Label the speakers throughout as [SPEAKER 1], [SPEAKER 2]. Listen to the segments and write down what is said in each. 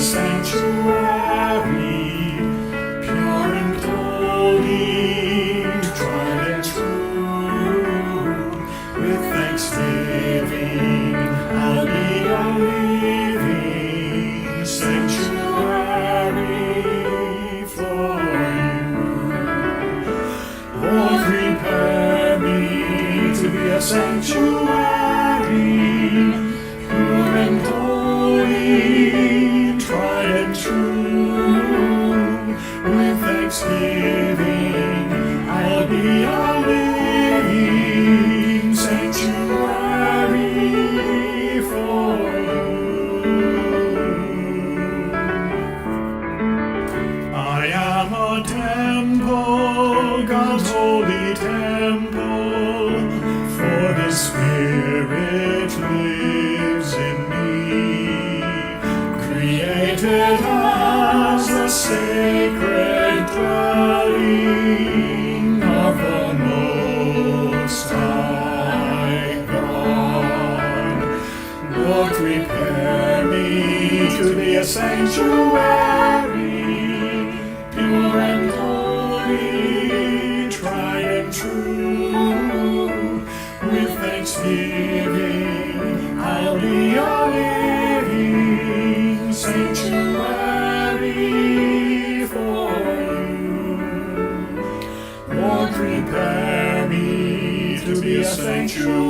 [SPEAKER 1] sanctuary, pure and holy, tried and true. With thanksgiving, I'll be a living sanctuary for you. Lord, prepare me to be a sanctuary, pure and holy, tried and true. With thanksgiving, I'll be a living sanctuary for you. I am a temple, God's holy temple, for the Spirit lives in me. Created as the sacred dwelling of the Most High God. Lord, prepare me to be a sanctuary, pure and holy, tried and true. With thanksgiving, I'll be a living sanctuary for you. Lord, prepare me to be a sanctuary,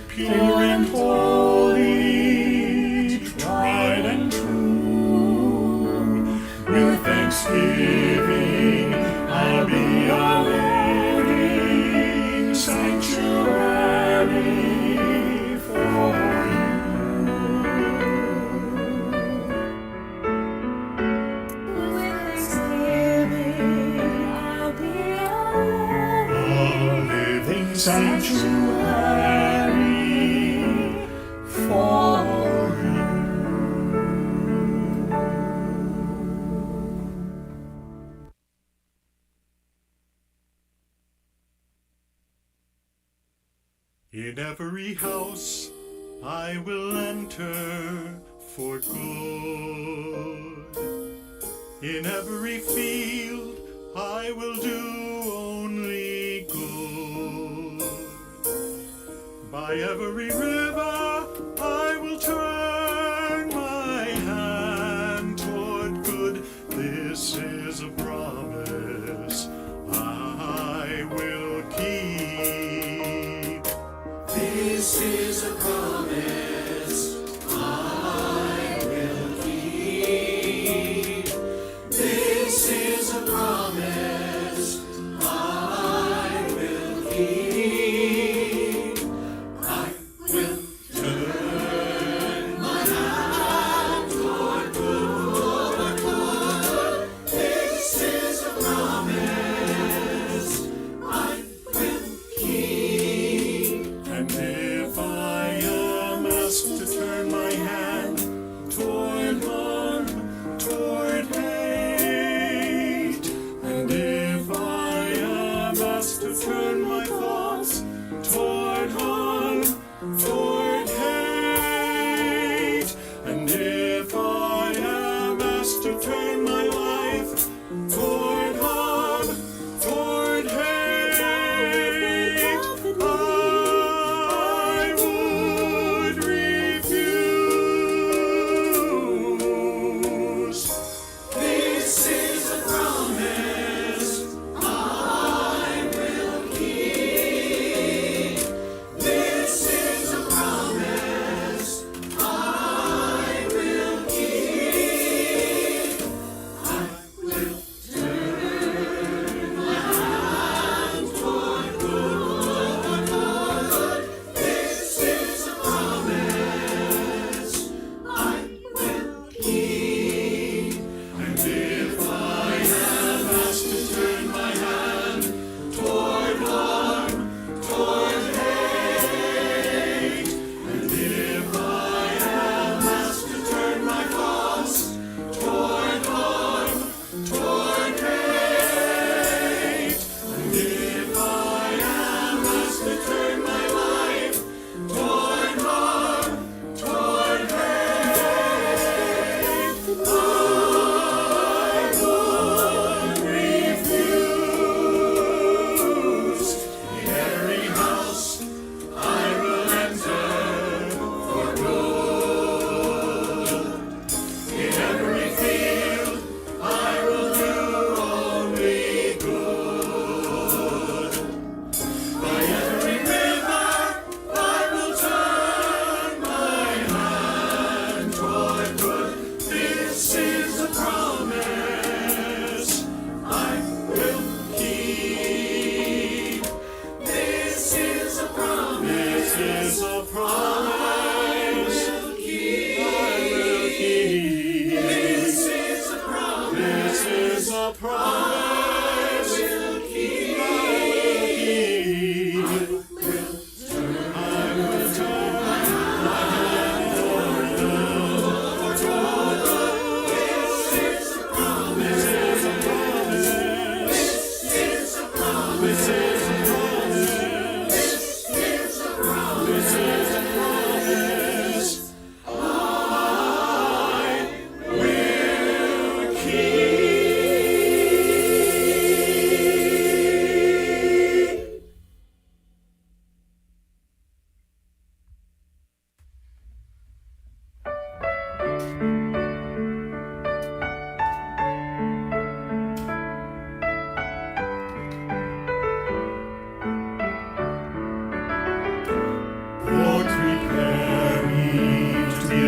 [SPEAKER 1] pure and holy, tried and true. With thanksgiving, I'll be a living sanctuary for you.
[SPEAKER 2] With thanksgiving, I'll be
[SPEAKER 1] A living sanctuary for you. In every house I will enter for good. In every field I will do only good. By every river I will turn my hand toward good. This is a promise I will keep.
[SPEAKER 3] This is a promise I will keep. This is a promise I will keep. I will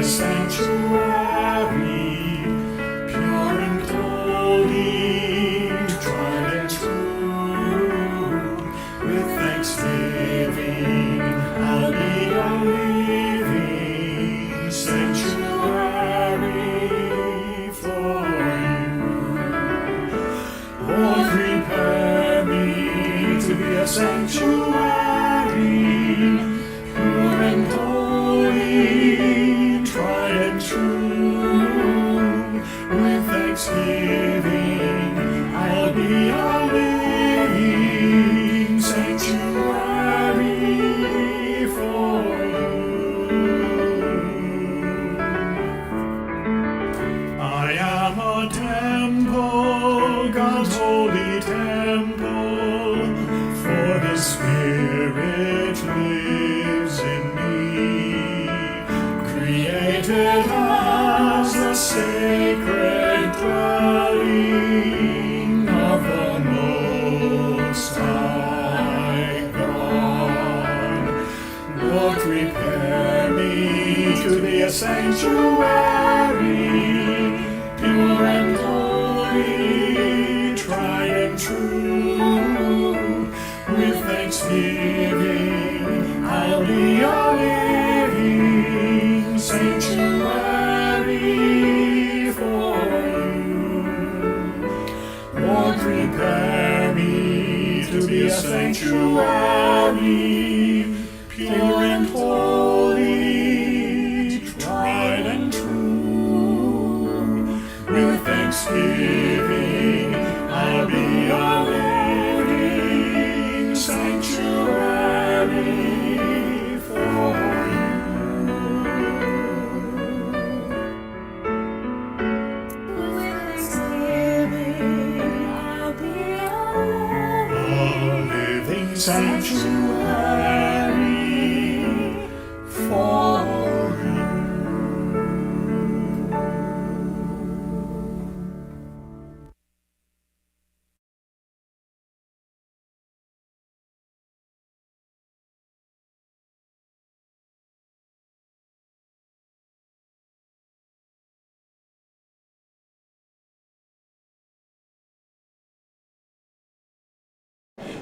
[SPEAKER 1] a sanctuary, pure and holy, tried and true. With thanksgiving, I'll be a living sanctuary for you. Lord, prepare me to be a sanctuary, pure and holy, tried and true. With thanksgiving, I'll be a living sanctuary for you. I am a temple, God's holy temple, for His Spirit lives in me, created as the sacred dwelling of the Most High God. Lord, prepare me to be a sanctuary, pure and holy, tried and true. With thanksgiving, I'll be a living sanctuary for you. Lord, prepare me to be a sanctuary, pure and holy, tried and true. With thanksgiving, I'll be a living sanctuary for you.
[SPEAKER 2] With thanksgiving, I'll be
[SPEAKER 1] A living sanctuary for you.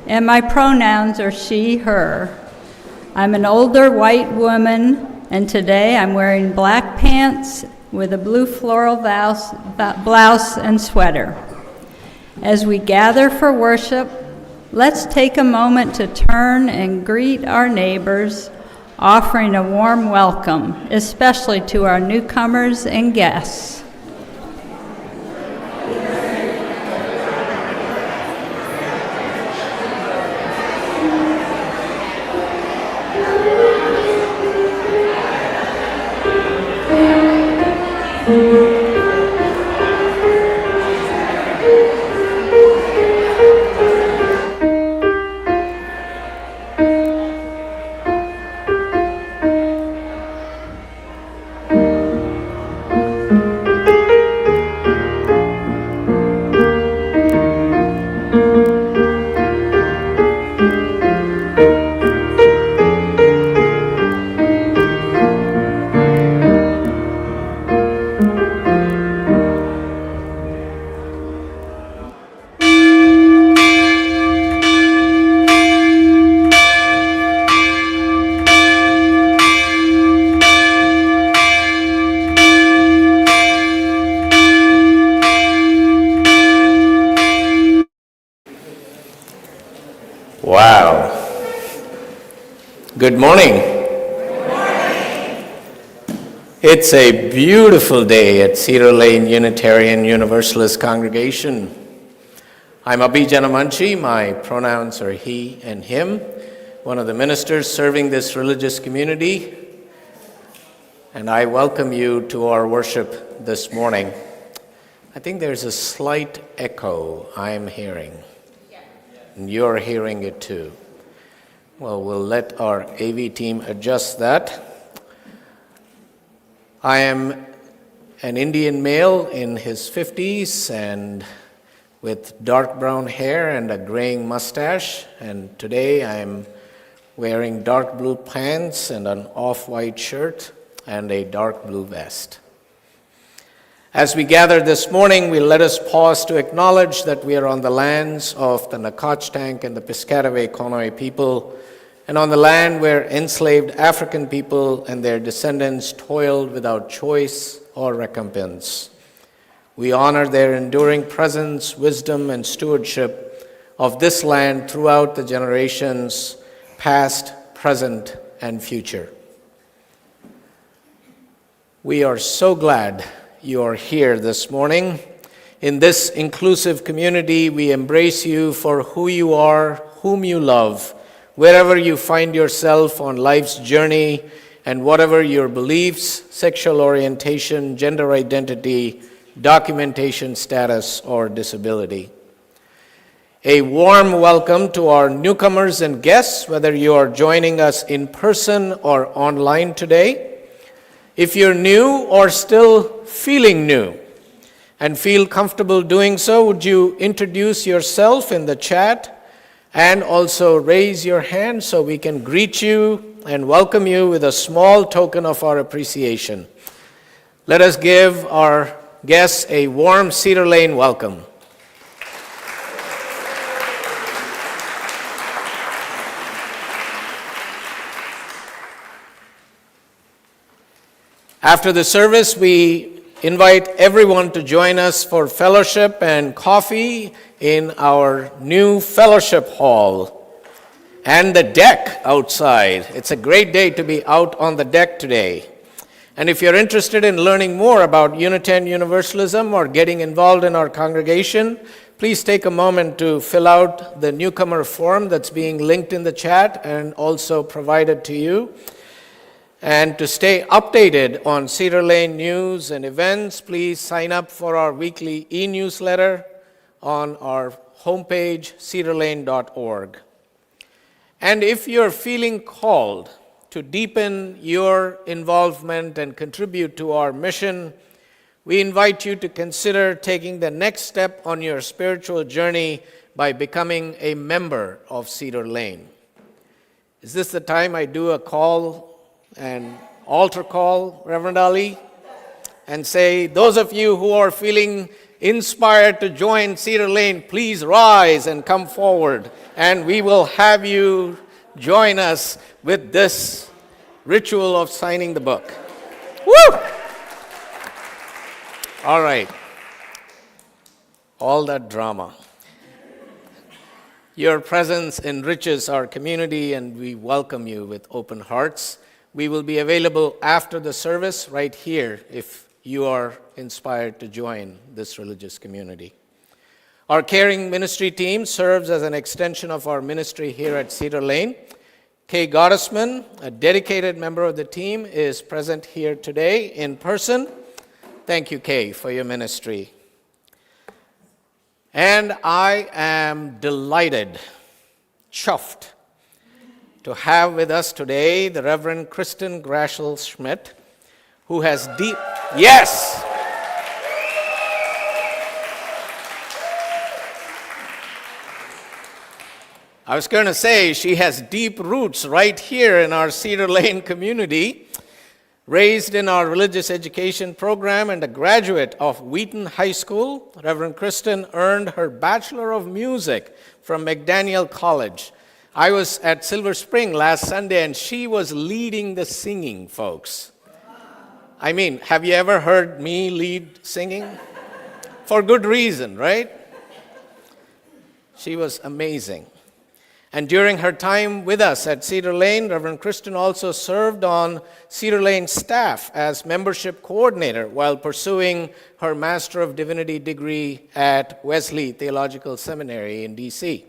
[SPEAKER 4] And my pronouns are she, her. I'm an older white woman, and today I'm wearing black pants with a blue floral blouse and sweater. As we gather for worship, let's take a moment to turn and greet our neighbors, offering a warm welcome, especially to our newcomers and guests.
[SPEAKER 5] Wow. Good morning. It's a beautiful day at Cedar Lane Unitarian Universalist congregation. I'm Abhi Janamanchi. My pronouns are he and him, one of the ministers serving this religious community, and I welcome you to our worship this morning. I think there's a slight echo I'm hearing, and you're hearing it too. Well, we'll let our AV team adjust that. I am an Indian male in his 50s and with dark brown hair and a graying mustache, and today I am wearing dark blue pants and an off-white shirt. and a dark blue vest. As we gather this morning, let us pause to acknowledge that we are on the lands of the Nacotchtank and the Piscataway Conoy people, and on the land where enslaved African people and their descendants toiled without choice or recompense. We honor their enduring presence, wisdom, and stewardship of this land throughout the generations, past, present, and future. We are so glad you are here this morning. In this inclusive community, we embrace you for who you are, whom you love, wherever you find yourself on life's journey, and whatever your beliefs, sexual orientation, gender identity, documentation status, or disability. A warm welcome to our newcomers and guests, whether you are joining us in person or online today. If you're new or still feeling new and feel comfortable doing so, would you introduce yourself in the chat and also raise your hand so we can greet you and welcome you with a small token of our appreciation. Let us give our guests a warm Cedar Lane welcome. After the service, we invite everyone to join us for fellowship and coffee in our new fellowship hall and the deck outside. It's a great day to be out on the deck today. And if you're interested in learning more about Unitarian Universalism or getting involved in our congregation, please take a moment to fill out the newcomer form that's being linked in the chat and also provided to you. And to stay updated on Cedar Lane news and events, please sign up for our weekly e-newsletter on our homepage, cedarlane.org. And if you're feeling called to deepen your involvement and contribute to our mission, we invite you to consider taking the next step on your spiritual journey by becoming a member of Cedar Lane. Is this the time I do a call? An altar call, Reverend Ali, and say, those of you who are feeling inspired to join Cedar Lane, please rise and come forward, and we will have you join us with this ritual of signing the book. Woo! All right. All that drama. Your presence enriches our community, and we welcome you with open hearts. We will be available after the service right here if you are inspired to join this religious community. Our caring ministry team serves as an extension of our ministry here at Cedar Lane. Kay Gottesman, a dedicated member of the team, is present here today in person. Thank you, Kay, for your ministry. And I am delighted, chuffed, to have with us today the Reverend Kristen Grashel-Schmidt, who has deep... Yes! I was going to say, she has deep roots right here in our Cedar Lane community. Raised in our religious education program and a graduate of Wheaton High School, Reverend Kristen earned her Bachelor of Music from McDaniel College. I was at Silver Spring last Sunday, and she was leading the singing, folks. I mean, have you ever heard me lead singing? For good reason, right? She was amazing. And during her time with us at Cedar Lane, Reverend Kristen also served on Cedar Lane staff as membership coordinator while pursuing her Master of Divinity degree at Wesley Theological Seminary in D.C.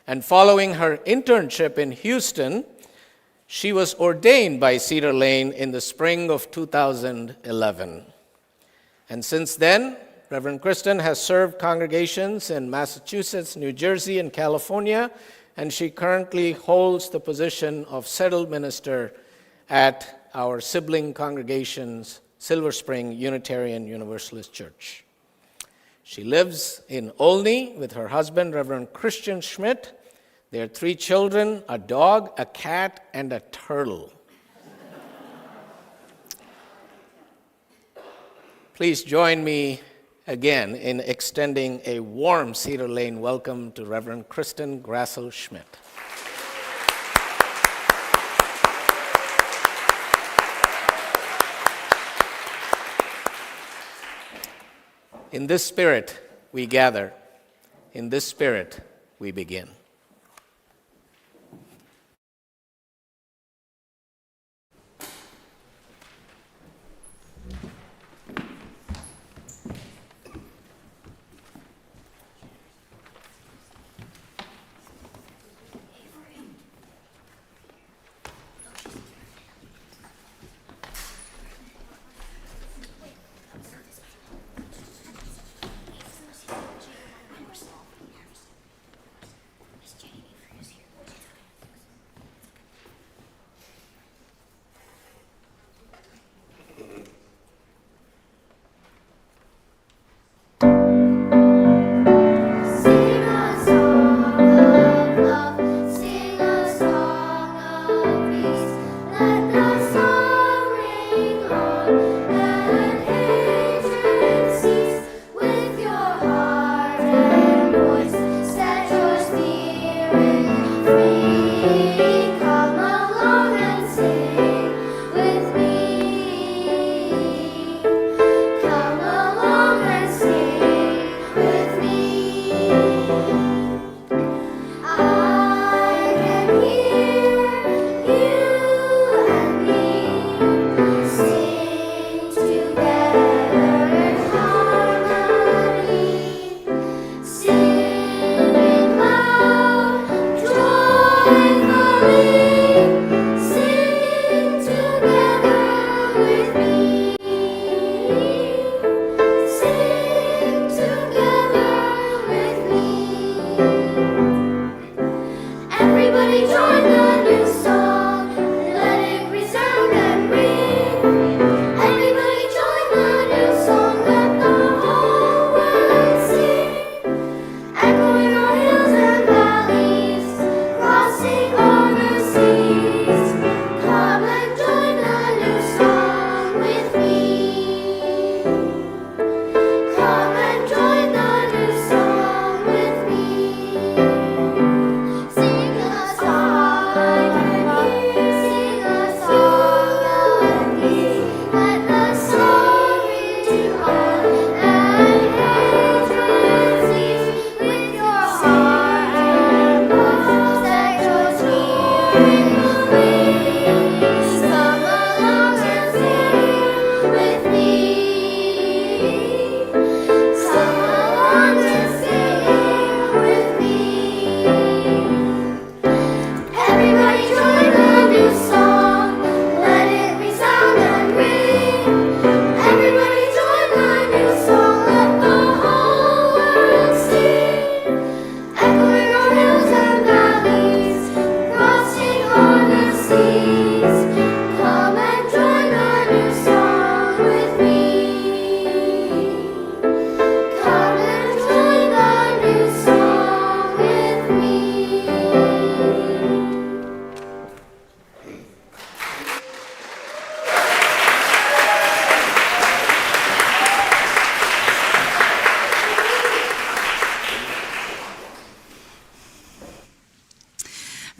[SPEAKER 5] And following her internship in Houston, she was ordained by Cedar Lane in the spring of 2011. And since then, Reverend Kristen has served congregations in Massachusetts, New Jersey, and California, and she currently holds the position of settled minister at our sibling congregations, Silver Spring Unitarian Universalist Church. She lives in Olney with her husband, Reverend Christian Schmidt. They have 3 children, a dog, a cat, and a turtle. Please join me again in extending a warm Cedar Lane welcome to Reverend Kristen Grassel-Schmidt. In this spirit we gather. In this spirit we begin.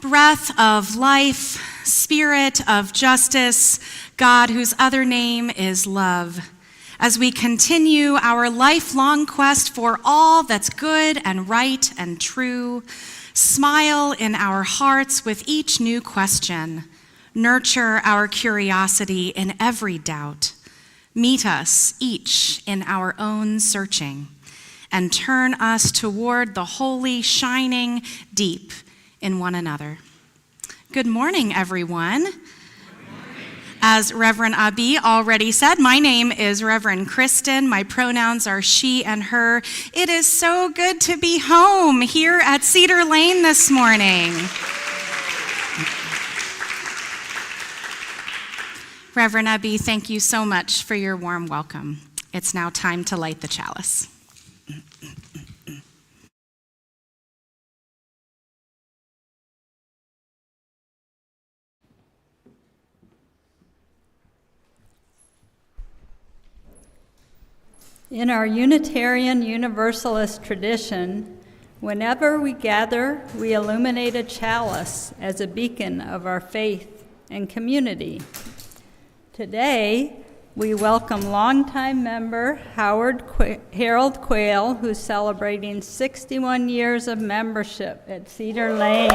[SPEAKER 6] Breath of life, spirit of justice, God whose other name is love. As we continue our lifelong quest for all that's good and right and true, smile in our hearts with each new question. Nurture our curiosity in every doubt. Meet us each in our own searching, and turn us toward the holy, shining deep in one another. Good morning, everyone. As Reverend Abhi already said, my name is Reverend Kristen. My pronouns are she and her. It is so good to be home here at Cedar Lane this morning. Reverend Abhi, thank you so much for your warm welcome. It's now time to light the chalice.
[SPEAKER 4] In our Unitarian Universalist tradition, whenever we gather, we illuminate a chalice as a beacon of our faith and community. Today, we welcome longtime member Harold Quayle, who's celebrating 61 years of membership at Cedar Lane.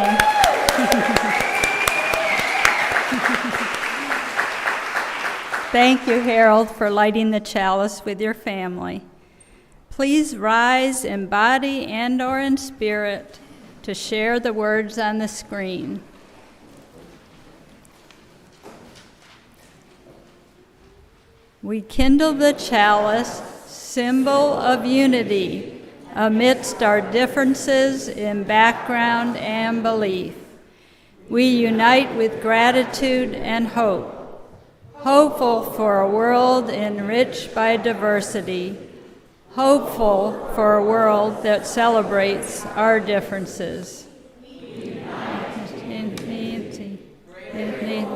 [SPEAKER 4] Thank you, Harold, for lighting the chalice with your family. Please rise in body and/or in spirit to share the words on the screen. We kindle the chalice, symbol of unity, amidst our differences in background and belief. We unite with gratitude and hope, hopeful for a world enriched by diversity, hopeful for a world that celebrates our differences.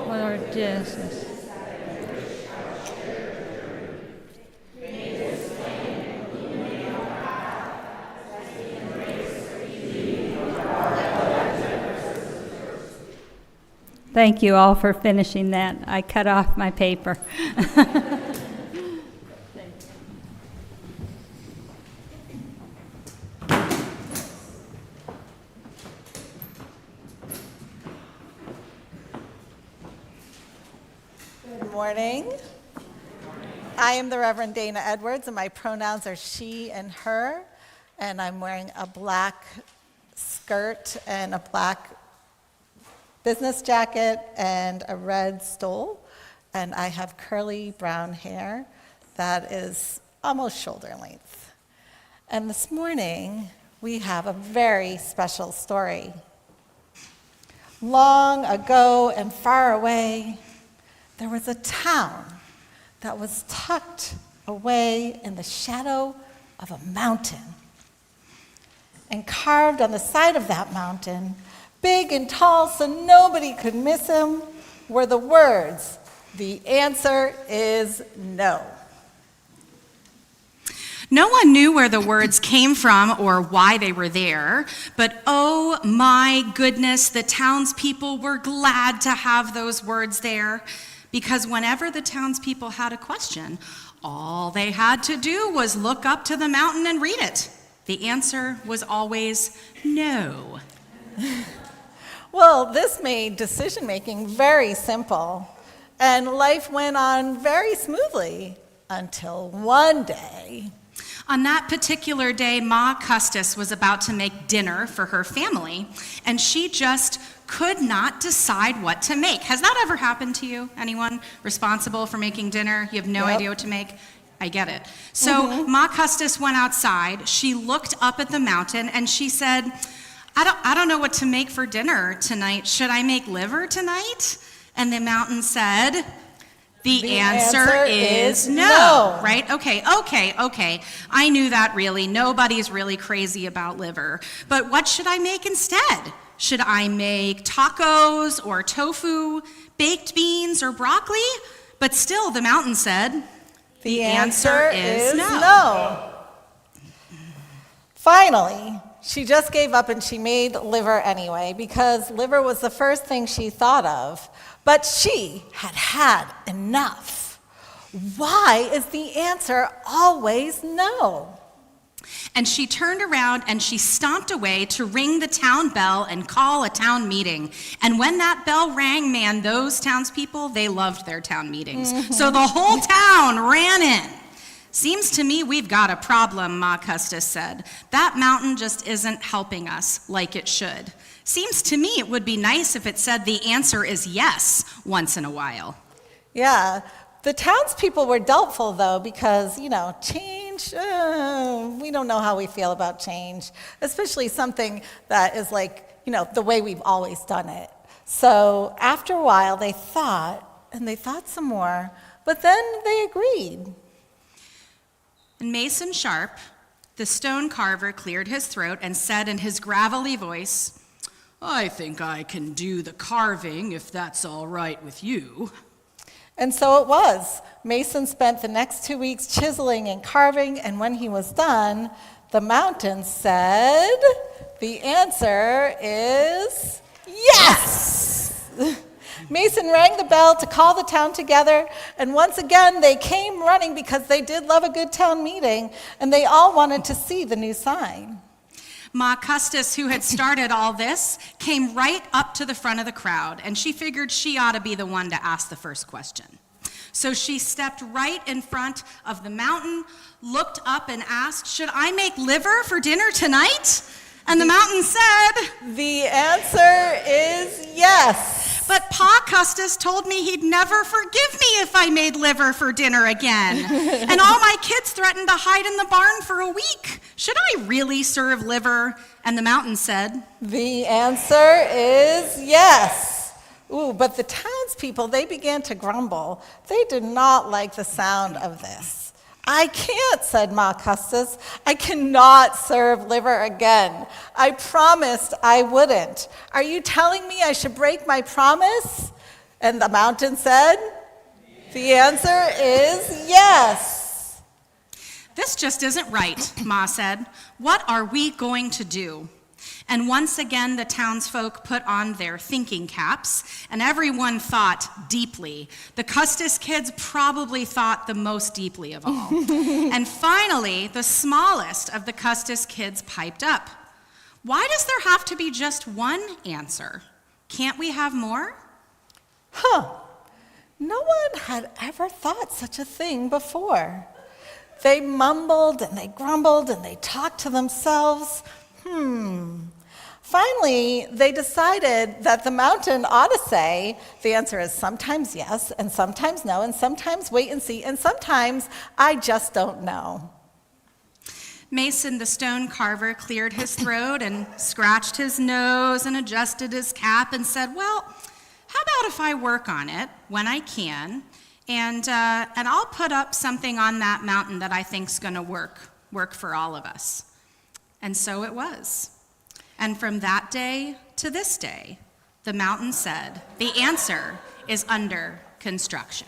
[SPEAKER 4] Lord Jesus. Thank you all for finishing that. I cut off my paper.
[SPEAKER 7] Good morning. I am the Reverend Dana Edwards, and my pronouns are she and her, and I'm wearing a black skirt and a black business jacket and a red stole, and I have curly brown hair that is almost shoulder length. And this morning, we have a very special story. Long ago and far away, there was a town that was tucked away in the shadow of a mountain. And carved on the side of that mountain, big and tall so nobody could miss him, were the words, "The answer is no."
[SPEAKER 6] No one knew where the words came from or why they were there, but oh my goodness, the townspeople were glad to have those words there, because whenever the townspeople had a question, all they had to do was look up to the mountain and read it. The answer was always no.
[SPEAKER 7] Well, this made decision-making very simple, and life went on very smoothly until one day.
[SPEAKER 6] On that particular day, Ma Custis was about to make dinner for her family, and she just could not decide what to make. Has that ever happened to you? Anyone responsible for making dinner? You have no idea what to make? I get it. So Ma Custis went outside, she looked up at the mountain, and she said, I don't know what to make for dinner tonight. Should I make liver tonight? And the mountain said, the answer is no. Right? Okay. I knew that really. Nobody's really crazy about liver. But what should I make instead? Should I make tacos or tofu, baked beans or broccoli? But still, the mountain said, the answer is no.
[SPEAKER 7] Finally, she just gave up and she made liver anyway, because liver was the first thing she thought of. But she had had enough. Why is the answer always no?
[SPEAKER 6] And she turned around and she stomped away to ring the town bell and call a town meeting. And when that bell rang, man, those townspeople, they loved their town meetings. So the whole town ran in. Seems to me we've got a problem, Ma Custis said. That mountain just isn't helping us like it should. Seems to me it would be nice if it said the answer is yes once in a while.
[SPEAKER 7] Yeah, the townspeople were doubtful though, because, change, we don't know how we feel about change, especially something that is like, the way we've always done it. So after a while they thought some more, but then they agreed.
[SPEAKER 6] And Mason Sharp, the stone carver, cleared his throat and said in his gravelly voice, I think I can do the carving if that's all right with you.
[SPEAKER 7] And so it was. Mason spent the next 2 weeks chiseling and carving, and when he was done, the mountain said, the answer is yes! Mason rang the bell to call the town together, and once again they came running because they did love a good town meeting, and they all wanted to see the new sign.
[SPEAKER 6] Ma Custis, who had started all this, came right up to the front of the crowd, and she figured she ought to be the one to ask the first question. So she stepped right in front of the mountain, looked up and asked, "Should I make liver for dinner tonight?" And the mountain said,
[SPEAKER 7] the answer is yes.
[SPEAKER 6] "But Pa Custis told me he'd never forgive me if I made liver for dinner again. And all my kids threatened to hide in the barn for a week. Should I really serve liver?" And the mountain said,
[SPEAKER 7] The answer is yes. Ooh, but the townspeople, they began to grumble. They did not like the sound of this. "I can't," said Ma Custis. "I cannot serve liver again. I promised I wouldn't. Are you telling me I should break my promise?" And the mountain said, the answer is yes.
[SPEAKER 6] "This just isn't right," Ma said. "What are we going to do?" And once again, the townsfolk put on their thinking caps, and everyone thought deeply. The Custis kids probably thought the most deeply of all. And finally, the smallest of the Custis kids piped up. "Why does there have to be just one answer? Can't we have more?"
[SPEAKER 7] No one had ever thought such a thing before. They mumbled and they grumbled and they talked to themselves. Finally, they decided that the mountain ought to say, the answer is sometimes yes, and sometimes no, and sometimes wait and see, and sometimes I just don't know.
[SPEAKER 6] Mason, the stone carver, cleared his throat and scratched his nose and adjusted his cap and said, "Well, how about if I work on it when I can, and I'll put up something on that mountain that I think's going to work for all of us." And so it was. And from that day to this day, the mountain said, the answer is under construction.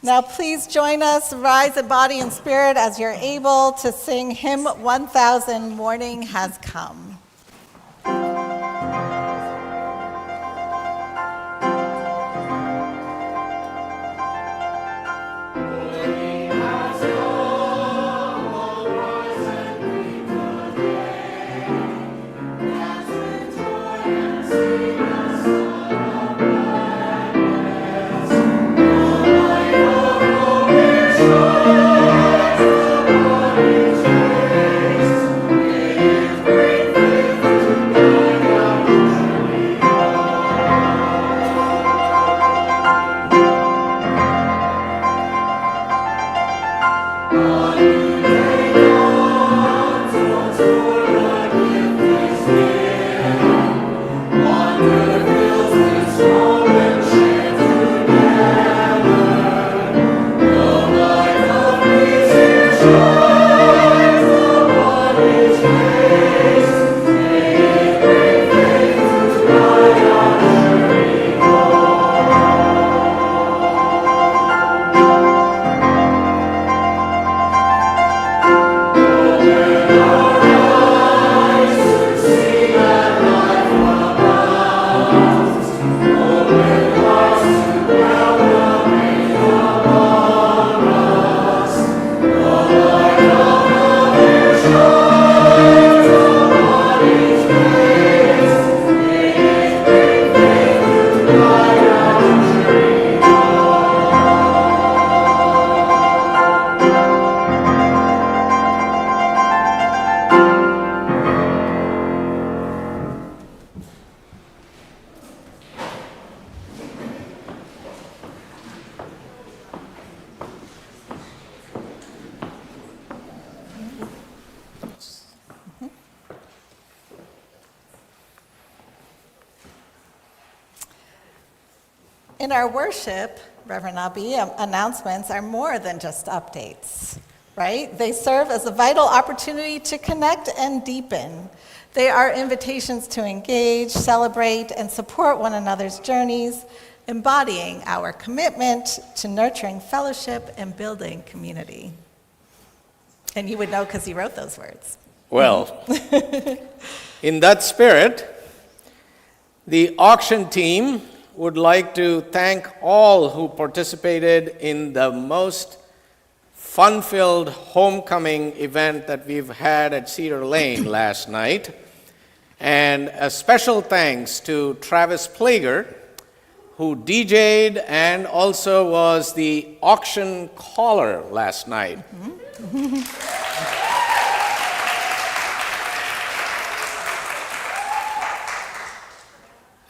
[SPEAKER 7] Now please join us, rise in body and spirit as you're able to sing hymn 1000, Morning Has Come. In our worship, Reverend Abhi, announcements are more than just updates. right? They serve as a vital opportunity to connect and deepen. They are invitations to engage, celebrate, and support one another's journeys, embodying our commitment to nurturing fellowship and building community. And you would know because he wrote those words.
[SPEAKER 5] Well, in that spirit, the auction team would like to thank all who participated in the most fun-filled homecoming event that we've had at Cedar Lane last night. And a special thanks to Travis Plager, who DJ'd and also was the auction caller last night.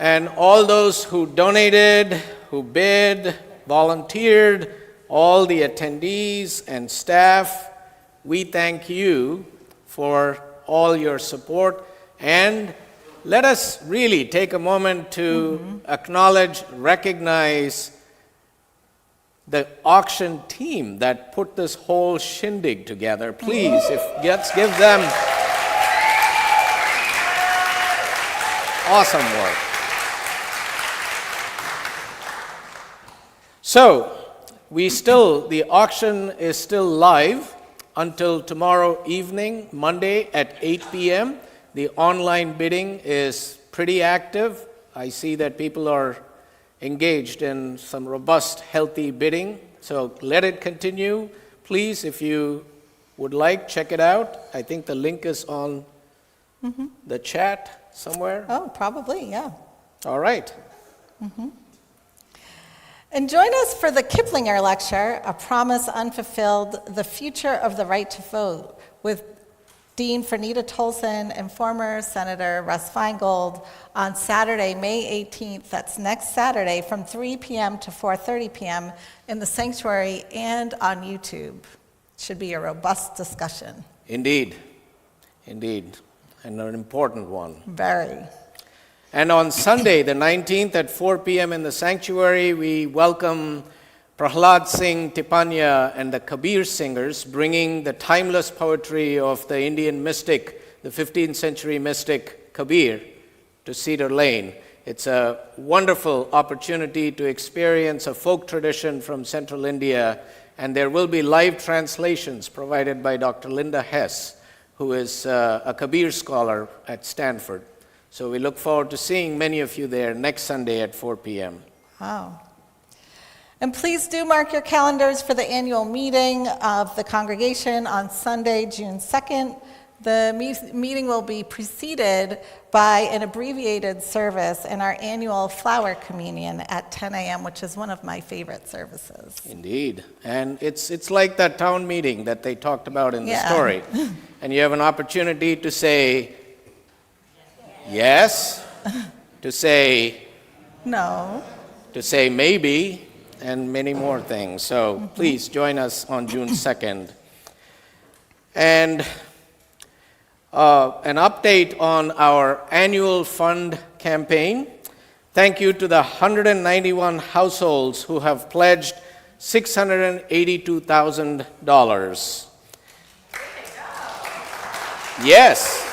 [SPEAKER 5] And all those who donated, who bid, volunteered, all the attendees and staff, we thank you for all your support. And let us really take a moment to acknowledge, recognize the auction team that put this whole shindig together. Please, let's give them awesome work. So, the auction is still live until tomorrow evening, Monday at 8 p.m. The online bidding is pretty active. I see that people are engaged in some robust, healthy bidding. So let it continue. Please, if you would like, check it out. I think the link is on the chat somewhere.
[SPEAKER 7] Oh, probably, yeah.
[SPEAKER 5] All right.
[SPEAKER 7] And join us for the Kiplinger Lecture, A Promise Unfulfilled, The Future of the Right to Vote, with Dean Fernita Tolson and former Senator Russ Feingold on Saturday, May 18th. That's next Saturday from 3 p.m. to 4:30 p.m. in the sanctuary and on YouTube. Should be a robust discussion.
[SPEAKER 5] Indeed. And an important one.
[SPEAKER 7] Very.
[SPEAKER 5] And on Sunday, the 19th at 4 p.m. in the sanctuary, we welcome Prahlad Singh Tipanya and the Kabir singers, bringing the timeless poetry of the Indian mystic, the 15th century mystic Kabir, to Cedar Lane. It's a wonderful opportunity to experience a folk tradition from central India, and there will be live translations provided by Dr. Linda Hess, who is a Kabir scholar at Stanford. So we look forward to seeing many of you there next Sunday at 4 p.m.
[SPEAKER 7] Wow. And please do mark your calendars for the annual meeting of the congregation on Sunday, June 2nd. The meeting will be preceded by an abbreviated service in our annual flower communion at 10 a.m., which is one of my favorite services.
[SPEAKER 5] Indeed. And it's like that town meeting that they talked about in the story. And you have an opportunity to say yes, to say
[SPEAKER 7] no,
[SPEAKER 5] to say maybe, and many more things. So please join us on June 2nd. And an update on our annual fund campaign. Thank you to the 191 households who have pledged $682,000. Yes.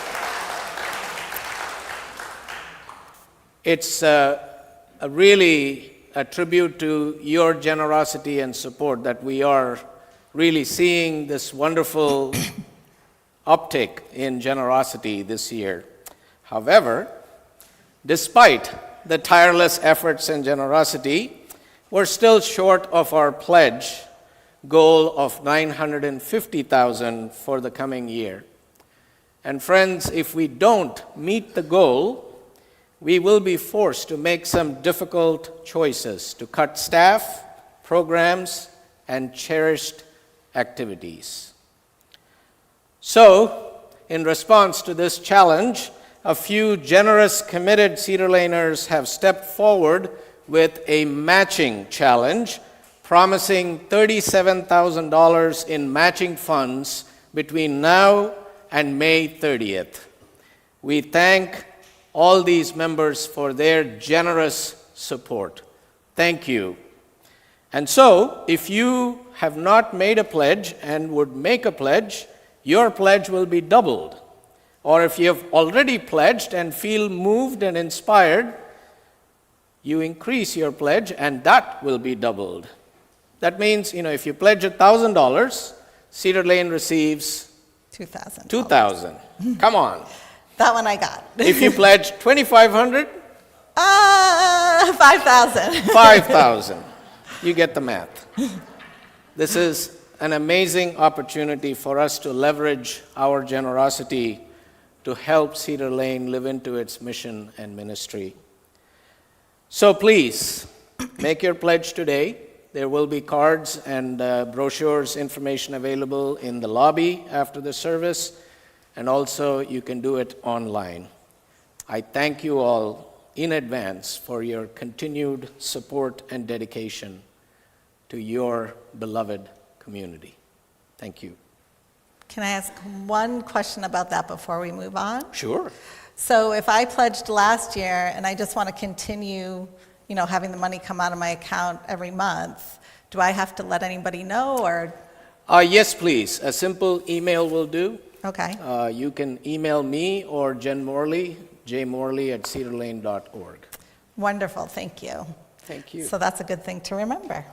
[SPEAKER 5] It's really a tribute to your generosity and support that we are really seeing this wonderful uptick in generosity this year. However, despite the tireless efforts and generosity, we're still short of our pledge goal of $950,000 for the coming year. And friends, if we don't meet the goal, we will be forced to make some difficult choices to cut staff, programs, and cherished activities. So, in response to this challenge, a few generous, committed Cedar Laners have stepped forward with a matching challenge, promising $37,000 in matching funds between now and May 30th. We thank all these members for their generous support. Thank you. And so, if you have not made a pledge and would make a pledge, your pledge will be doubled. Or if you have already pledged and feel moved and inspired, you increase your pledge and that will be doubled. That means, if you pledge $1,000, Cedar Lane receives
[SPEAKER 7] $2,000.
[SPEAKER 5] $2,000. Come on.
[SPEAKER 7] That one I got.
[SPEAKER 5] If you pledge $2,500,
[SPEAKER 7] $5,000.
[SPEAKER 5] $5,000. You get the math. This is an amazing opportunity for us to leverage our generosity to help Cedar Lane live into its mission and ministry. So please, make your pledge today. There will be cards and brochures, information available in the lobby after the service, and also you can do it online. I thank you all in advance for your continued support and dedication to your beloved community. Thank you.
[SPEAKER 7] Can I ask one question about that before we move on?
[SPEAKER 5] Sure.
[SPEAKER 7] So if I pledged last year and I just want to continue, having the money come out of my account every month, do I have to let anybody know or?
[SPEAKER 5] Yes, please. A simple email will do.
[SPEAKER 7] Okay.
[SPEAKER 5] You can email me or Jen Morley, jmorley@cedarlane.org.
[SPEAKER 7] Wonderful, thank you.
[SPEAKER 5] Thank you.
[SPEAKER 7] So that's a good thing to remember.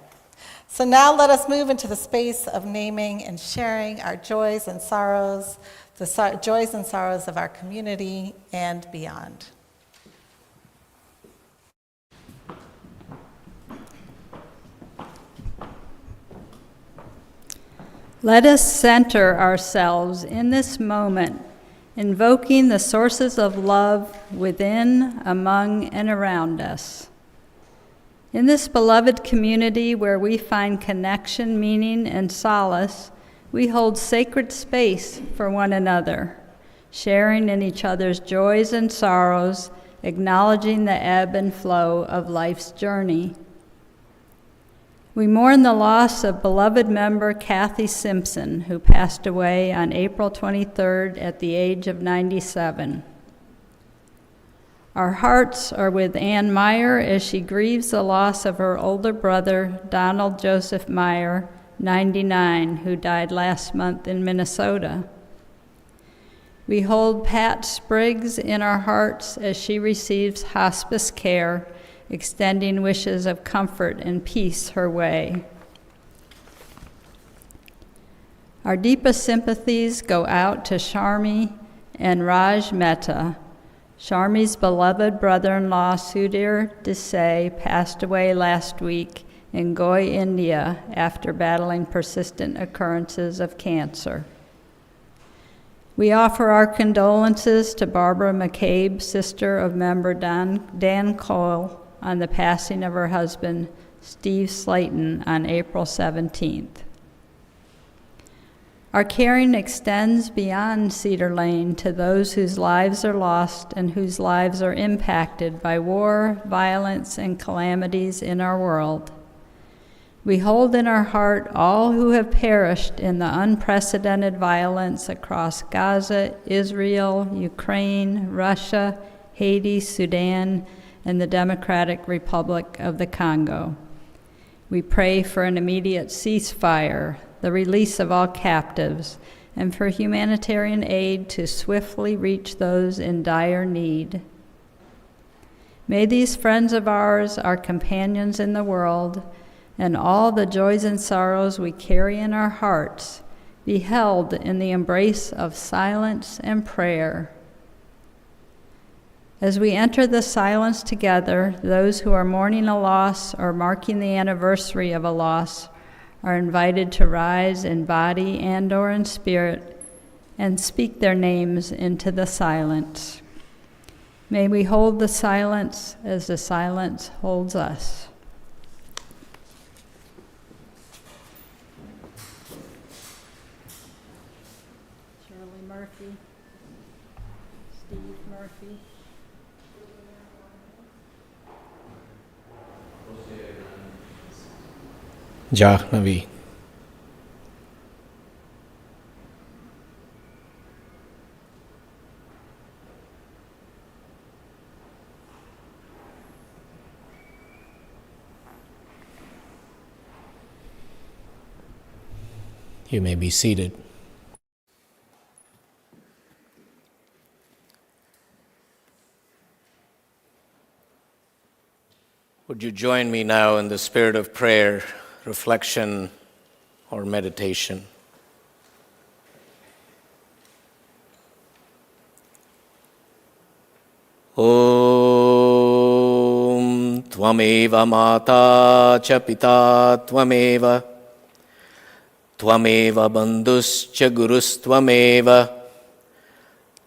[SPEAKER 7] So now let us move into the space of naming and sharing our joys and sorrows, the joys and sorrows of our community and beyond.
[SPEAKER 4] Let us center ourselves in this moment, invoking the sources of love within, among, and around us. In this beloved community where we find connection, meaning, and solace, we hold sacred space for one another, sharing in each other's joys and sorrows, acknowledging the ebb and flow of life's journey. We mourn the loss of beloved member Kathy Simpson, who passed away on April 23rd at the age of 97. Our hearts are with Ann Meyer as she grieves the loss of her older brother, Donald Joseph Meyer, 99, who died last month in Minnesota. We hold Pat Spriggs in our hearts as she receives hospice care, extending wishes of comfort and peace her way. Our deepest sympathies go out to Sharmi and Raj Mehta. Sharmi's beloved brother-in-law, Sudhir Desai, passed away last week in Goa, India, after battling persistent occurrences of cancer. We offer our condolences to Barbara McCabe, sister of member Dan Cole, on the passing of her husband, Steve Slayton, on April 17th. Our caring extends beyond Cedar Lane to those whose lives are lost and whose lives are impacted by war, violence, and calamities in our world. We hold in our heart all who have perished in the unprecedented violence across Gaza, Israel, Ukraine, Russia, Haiti, Sudan, and the Democratic Republic of the Congo. We pray for an immediate ceasefire, the release of all captives, and for humanitarian aid to swiftly reach those in dire need. May these friends of ours, our companions in the world, and all the joys and sorrows we carry in our hearts be held in the embrace of silence and prayer. As we enter the silence together, those who are mourning a loss or marking the anniversary of a loss are invited to rise in body and/or in spirit and speak their names into the silence. May we hold the silence as the silence holds us. Shirley Murphy, Steve Murphy.
[SPEAKER 5] Jahnavi. You may be seated. Would you join me now in the spirit of prayer, reflection, or meditation? Om Tvameva Mata Cha Pita Tvameva Tvameva Bandhuscha Gurus Tvameva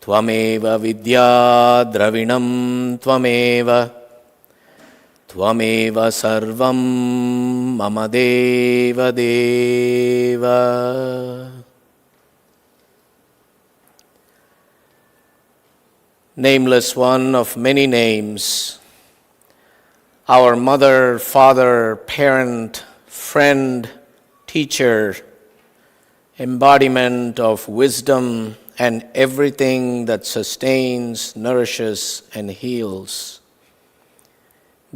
[SPEAKER 5] Tvameva Vidya Dravinam Tvameva Tvameva Sarvam Mama Deva Deva. Nameless one of many names, our mother, father, parent, friend, teacher, embodiment of wisdom and everything that sustains, nourishes, and heals.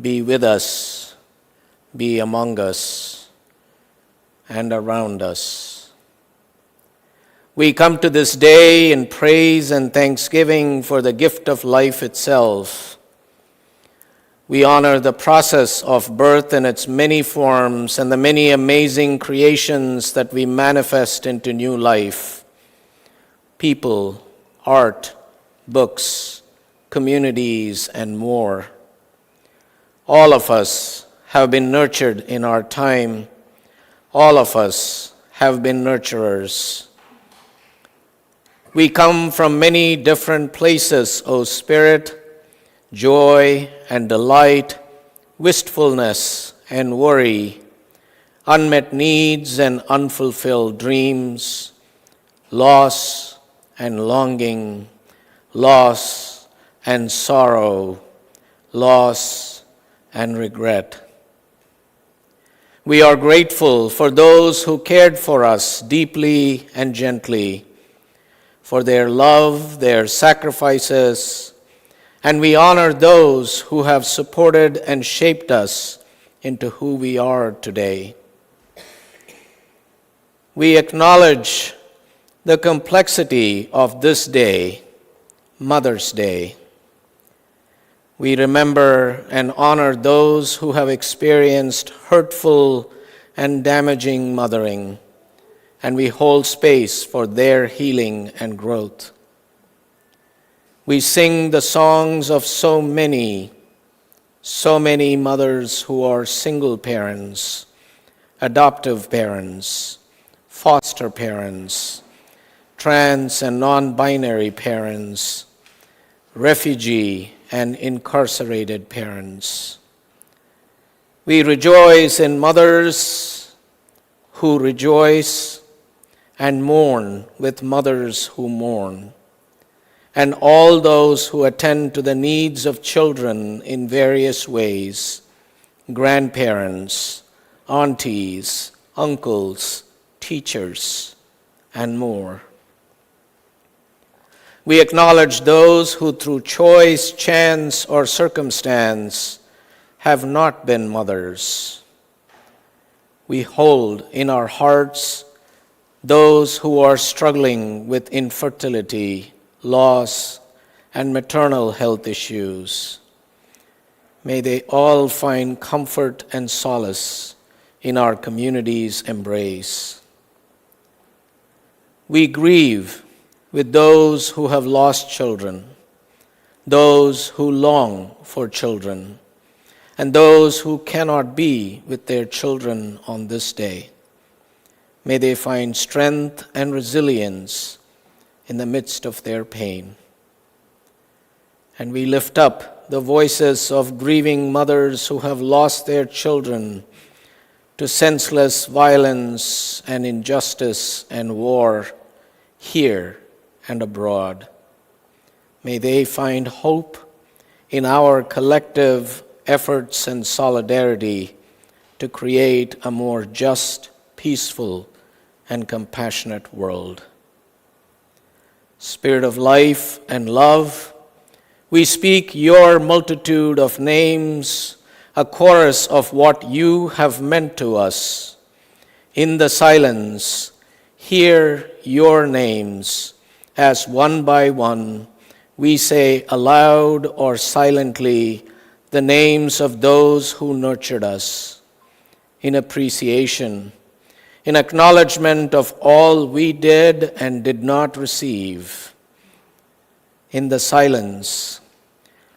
[SPEAKER 5] Be with us, be among us, and around us. We come to this day in praise and thanksgiving for the gift of life itself. We honor the process of birth in its many forms and the many amazing creations that we manifest into new life. People, art, books, communities, and more. All of us have been nurtured in our time. All of us have been nurturers. We come from many different places, O Spirit, joy and delight, wistfulness and worry, unmet needs and unfulfilled dreams, loss and longing, loss and sorrow, loss and regret. We are grateful for those who cared for us deeply and gently, for their love, their sacrifices, and we honor those who have supported and shaped us into who we are today. We acknowledge the complexity of this day, Mother's Day. We remember and honor those who have experienced hurtful and damaging mothering, and we hold space for their healing and growth. We sing the songs of so many mothers who are single parents, adoptive parents, foster parents, trans and non-binary parents, refugee and incarcerated parents. We rejoice in mothers who rejoice and mourn with mothers who mourn, and all those who attend to the needs of children in various ways, grandparents, aunties, uncles, teachers, and more. We acknowledge those who through choice, chance, or circumstance have not been mothers. We hold in our hearts those who are struggling with infertility, loss, and maternal health issues. May they all find comfort and solace in our community's embrace. We grieve with those who have lost children, those who long for children, and those who cannot be with their children on this day. May they find strength and resilience in the midst of their pain. And we lift up the voices of grieving mothers who have lost their children to senseless violence and injustice and war here and abroad. May they find hope in our collective efforts and solidarity to create a more just, peaceful, and compassionate world. Spirit of life and love, we speak your multitude of names, a chorus of what you have meant to us. In the silence, hear your names as one by one we say aloud or silently the names of those who nurtured us, in appreciation, in acknowledgement of all we did and did not receive. In the silence,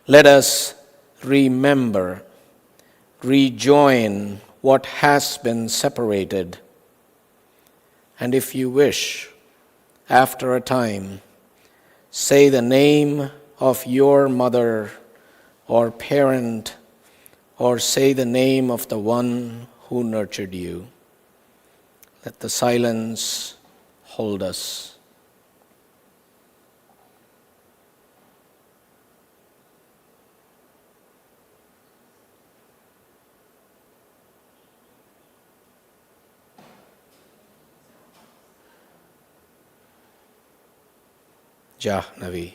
[SPEAKER 5] let us remember, rejoin what has been separated. And if you wish, after a time, say the name of your mother or parent, or say the name of the one who nurtured you. Let the silence hold us. Jahnavi.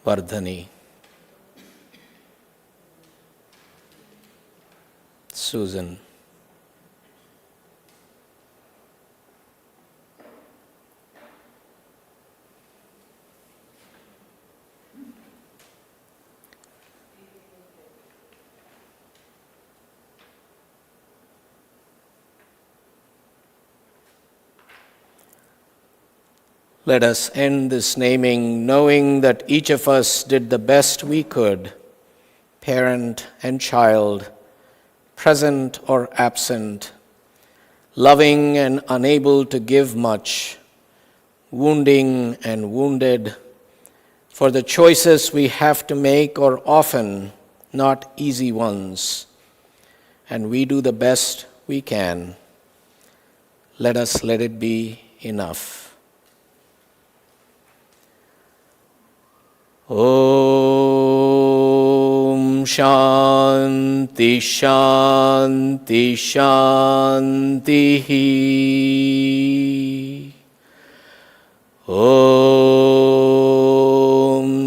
[SPEAKER 5] Vardhani. Susan. Let us end this naming knowing that each of us did the best we could, parent and child, present or absent, loving and unable to give much, wounding and wounded, for the choices we have to make are often not easy ones, and we do the best we can. Let us let it be enough. Om Shanti Shanti Shanti. Om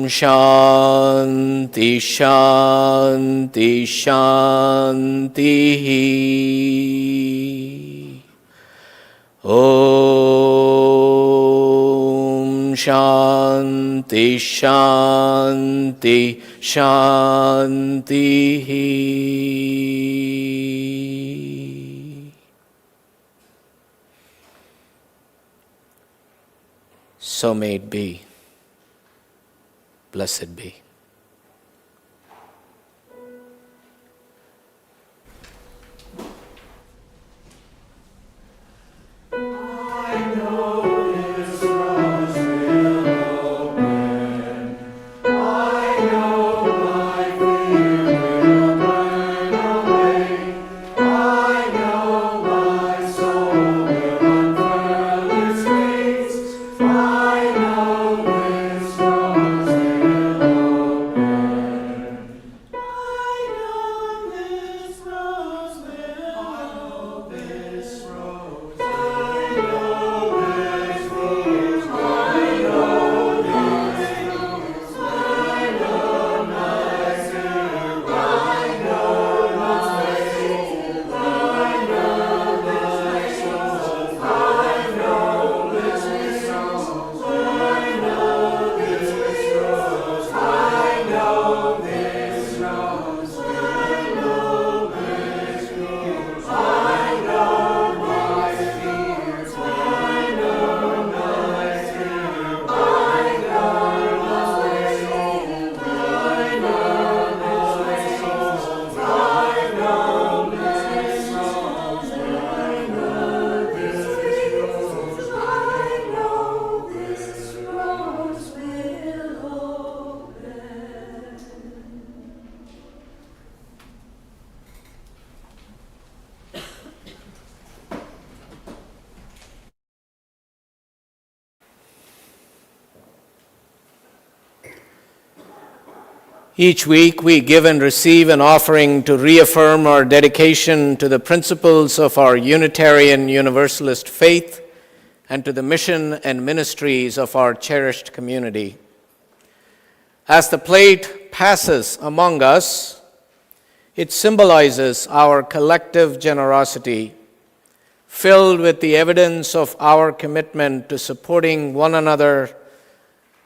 [SPEAKER 5] Shanti Shanti Shanti. Om Shanti Shanti Shanti. So may it be. Blessed be. Each week we give and receive an offering to reaffirm our dedication to the principles of our Unitarian Universalist faith and to the mission and ministries of our cherished community. As the plate passes among us, It symbolizes our collective generosity, filled with the evidence of our commitment to supporting one another,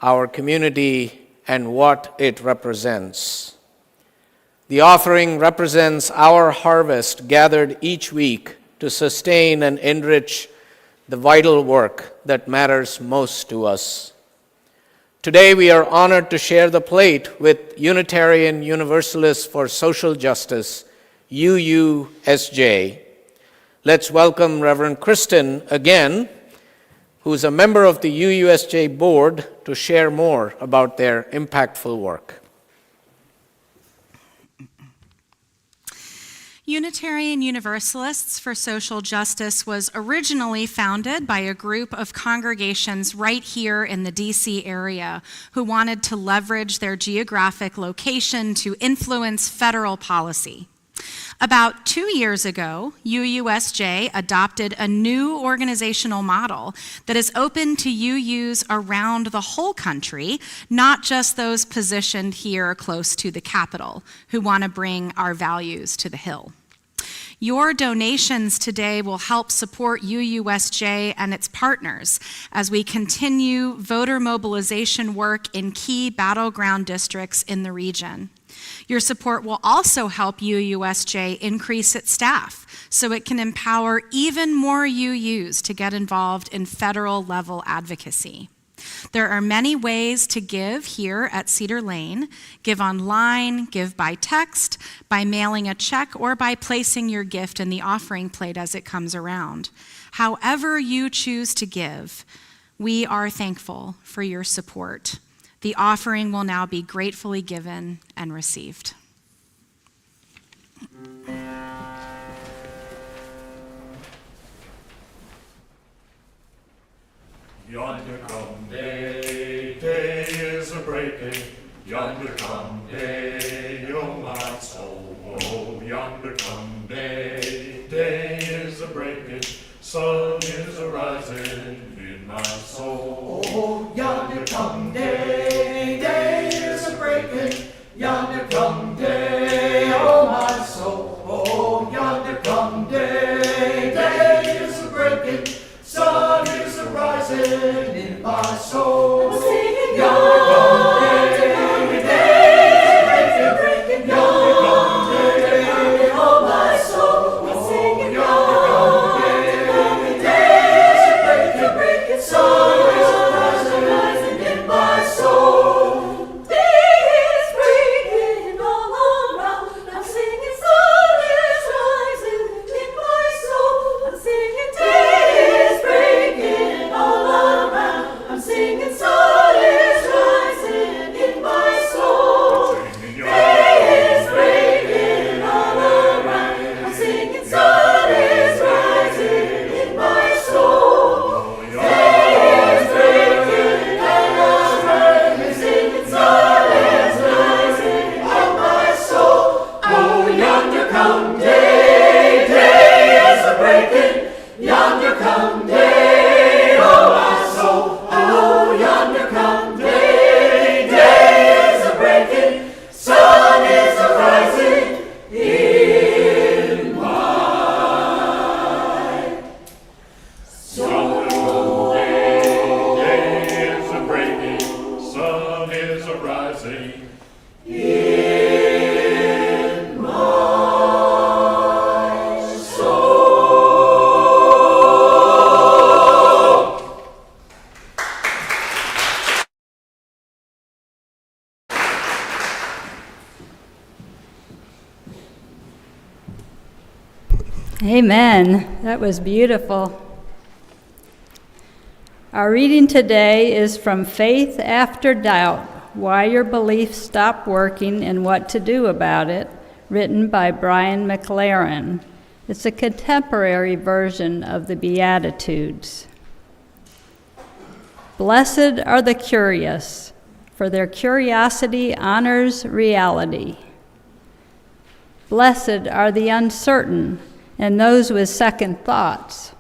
[SPEAKER 5] our community, and what it represents. The offering represents our harvest gathered each week to sustain and enrich the vital work that matters most to us. Today we are honored to share the plate with Unitarian Universalists for Social Justice, UUSJ. Let's welcome Reverend Kristen again, who's a member of the UUSJ board, to share more about their impactful work.
[SPEAKER 6] Unitarian Universalists for Social Justice was originally founded by a group of congregations right here in the DC area who wanted to leverage their geographic location to influence federal policy. About 2 years ago, UUSJ adopted a new organizational model that is open to UUs around the whole country, not just those positioned here close to the Capitol who want to bring our values to the Hill. Your donations today will help support UUSJ and its partners as we continue voter mobilization work in key battleground districts in the region. Your support will also help UUSJ increase its staff so it can empower even more UUs to get involved in federal level advocacy. There are many ways to give here at Cedar Lane. Give online, give by text, by mailing a check, or by placing your gift in the offering plate as it comes around. However you choose to give, we are thankful for your support. The offering will now be gratefully given and received.
[SPEAKER 1] Yonder come day, day is a breaking. Yonder come day, oh my soul. Oh, yonder come day, day is a breaking. Sun is a rising in my soul. Oh, yonder come day, day is a breaking. Yonder come day, oh my soul. Oh, yonder come day, day is a breaking. Sun is a rising in my soul. I'm singing yonder come day, day is a breaking. Yonder come day, oh my soul. I'm singing yonder come day, day is a breaking. Sun is a rising in my soul.
[SPEAKER 2] Day is breaking all around. I'm singing sun is rising in my soul. I'm singing day is breaking all around. I'm singing sun is rising in my soul. Day is breaking all around. I'm singing sun is rising in my soul. Day is breaking all around. I'm singing sun is rising in my soul.
[SPEAKER 1] Oh, yonder come day, day is a breaking. Yonder come day, oh my soul. Oh, yonder come day, day is a breaking. Sun is a rising in my soul. Day is a breaking. Sun is a rising in my soul.
[SPEAKER 4] Amen. That was beautiful. Our reading today is from Faith After Doubt, Why Your Beliefs Stop Working and What to Do About It, written by Brian McLaren. It's a contemporary version of the Beatitudes. Blessed are the curious, for their curiosity honors reality. Blessed are the uncertain and those with second thoughts,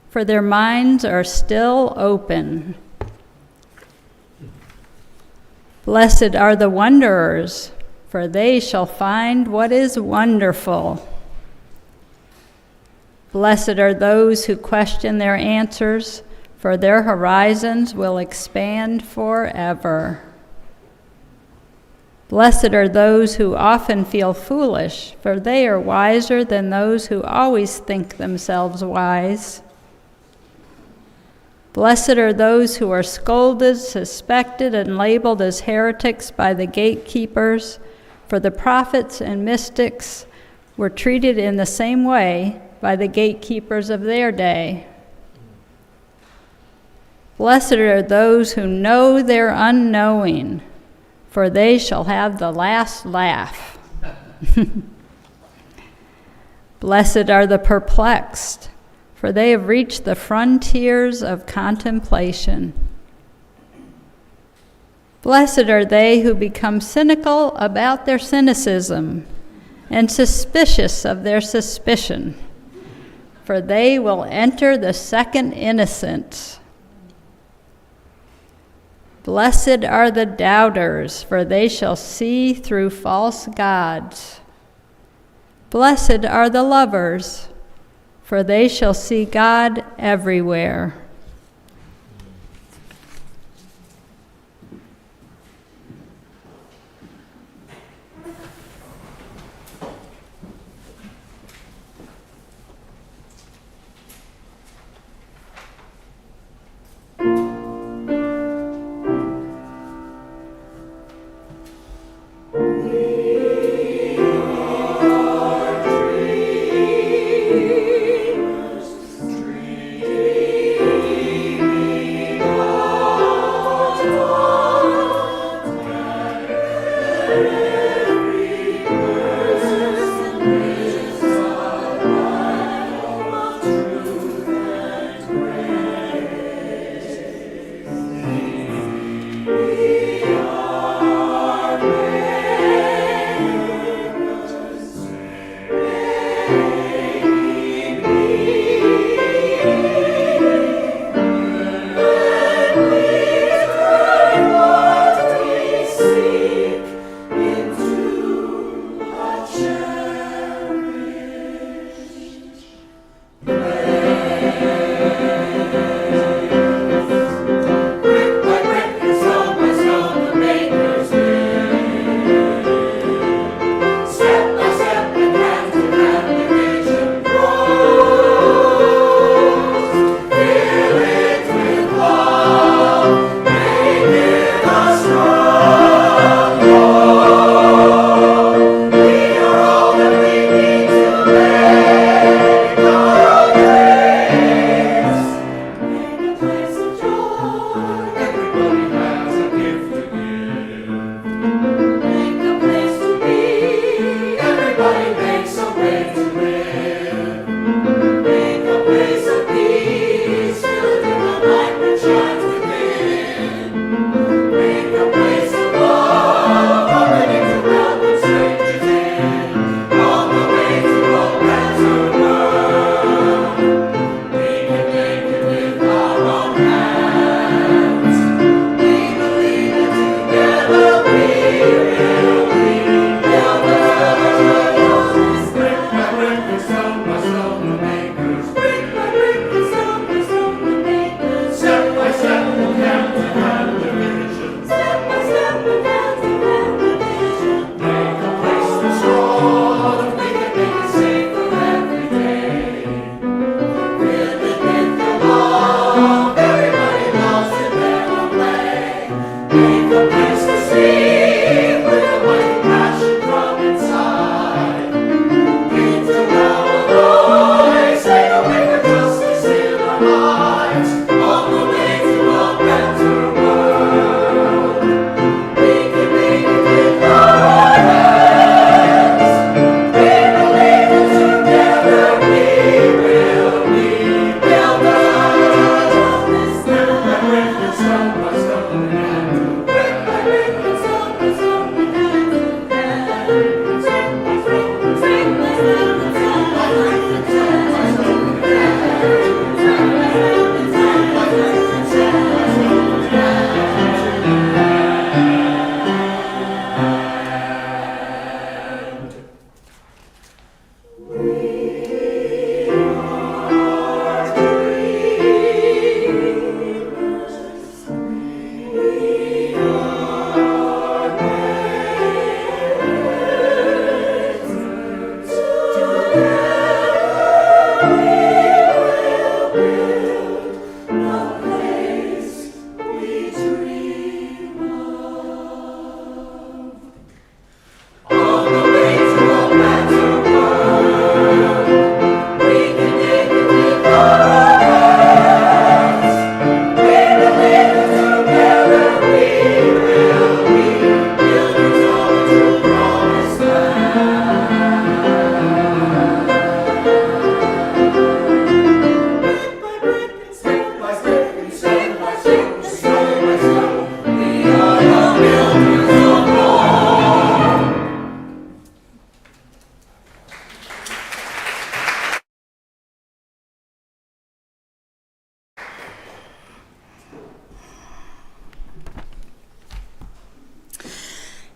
[SPEAKER 4] for their minds are still open. Blessed are the wanderers, for they shall find what is wonderful. Blessed are those who question their answers, for their horizons will expand forever. Blessed are those who often feel foolish, for they are wiser than those who always think themselves wise. Blessed are those who are scolded, suspected, and labeled as heretics by the gatekeepers, for the prophets and mystics were treated in the same way by the gatekeepers of their day. Blessed are those who know their unknowing, for they shall have the last laugh. Blessed are the perplexed, for they have reached the frontiers of contemplation. Blessed are they who become cynical about their cynicism and suspicious of their suspicion, for they will enter the second innocence. Blessed are the doubters, for they shall see through false gods. Blessed are the lovers, for they shall see God everywhere.
[SPEAKER 3] Dreamers, dreamers.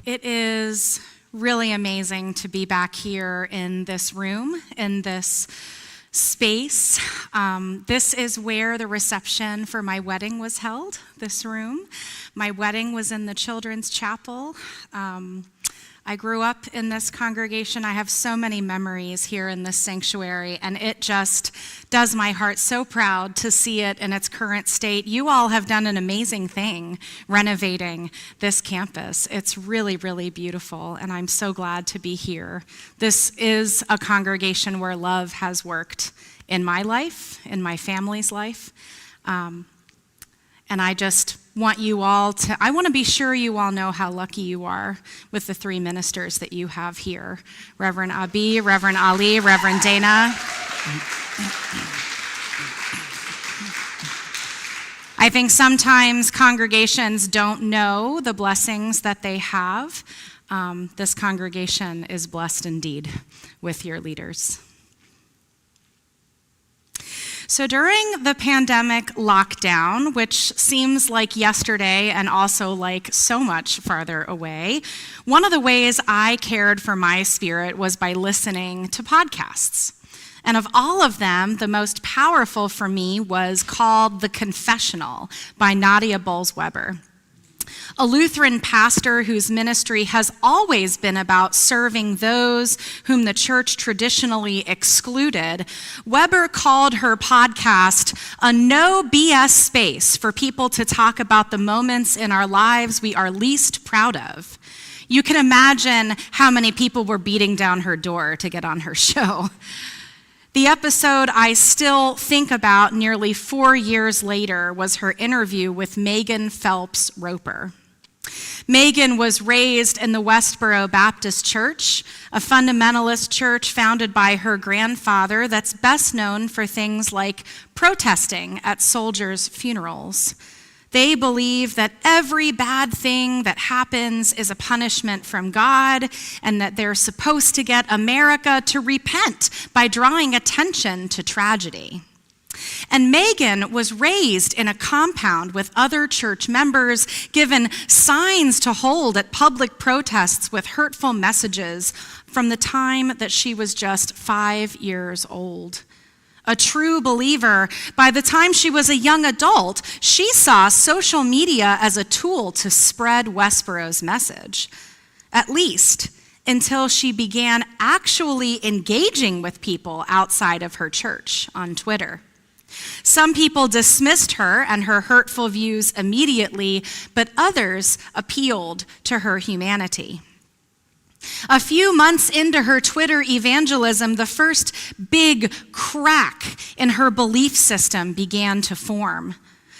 [SPEAKER 6] It is really amazing to be back here in this room, in this space. This is where the reception for my wedding was held, this room. My wedding was in the children's chapel. I grew up in this congregation. I have so many memories here in this sanctuary, and it just does my heart so proud to see it in its current state. You all have done an amazing thing renovating this campus. It's really, really beautiful, and I'm so glad to be here. This is a congregation where love has worked in my life, in my family's life, and I just want you all to, I want to be sure you all know how lucky you are with the three ministers that you have here. Reverend Abhi, Reverend Ali, Reverend Dana. I think sometimes congregations don't know the blessings that they have. This congregation is blessed indeed with your leaders. So during the pandemic lockdown, which seems like yesterday and also like so much farther away, one of the ways I cared for my spirit was by listening to podcasts. And of all of them, the most powerful for me was called The Confessional by Nadia Bolz-Weber. A Lutheran pastor whose ministry has always been about serving those whom the church traditionally excluded, Weber called her podcast a no BS space for people to talk about the moments in our lives we are least proud of. You can imagine how many people were beating down her door to get on her show. The episode I still think about nearly 4 years later was her interview with Megan Phelps Roper. Megan was raised in the Westboro Baptist Church, a fundamentalist church founded by her grandfather that's best known for things like protesting at soldiers' funerals. They believe that every bad thing that happens is a punishment from God, and that they're supposed to get America to repent by drawing attention to tragedy. And Megan was raised in a compound with other church members, given signs to hold at public protests with hurtful messages from the time that she was just 5 years old. A true believer, by the time she was a young adult, she saw social media as a tool to spread Westboro's message, at least until she began actually engaging with people outside of her church on Twitter. Some people dismissed her and her hurtful views immediately, but others appealed to her humanity. A few months into her Twitter evangelism, the first big crack in her belief system began to form.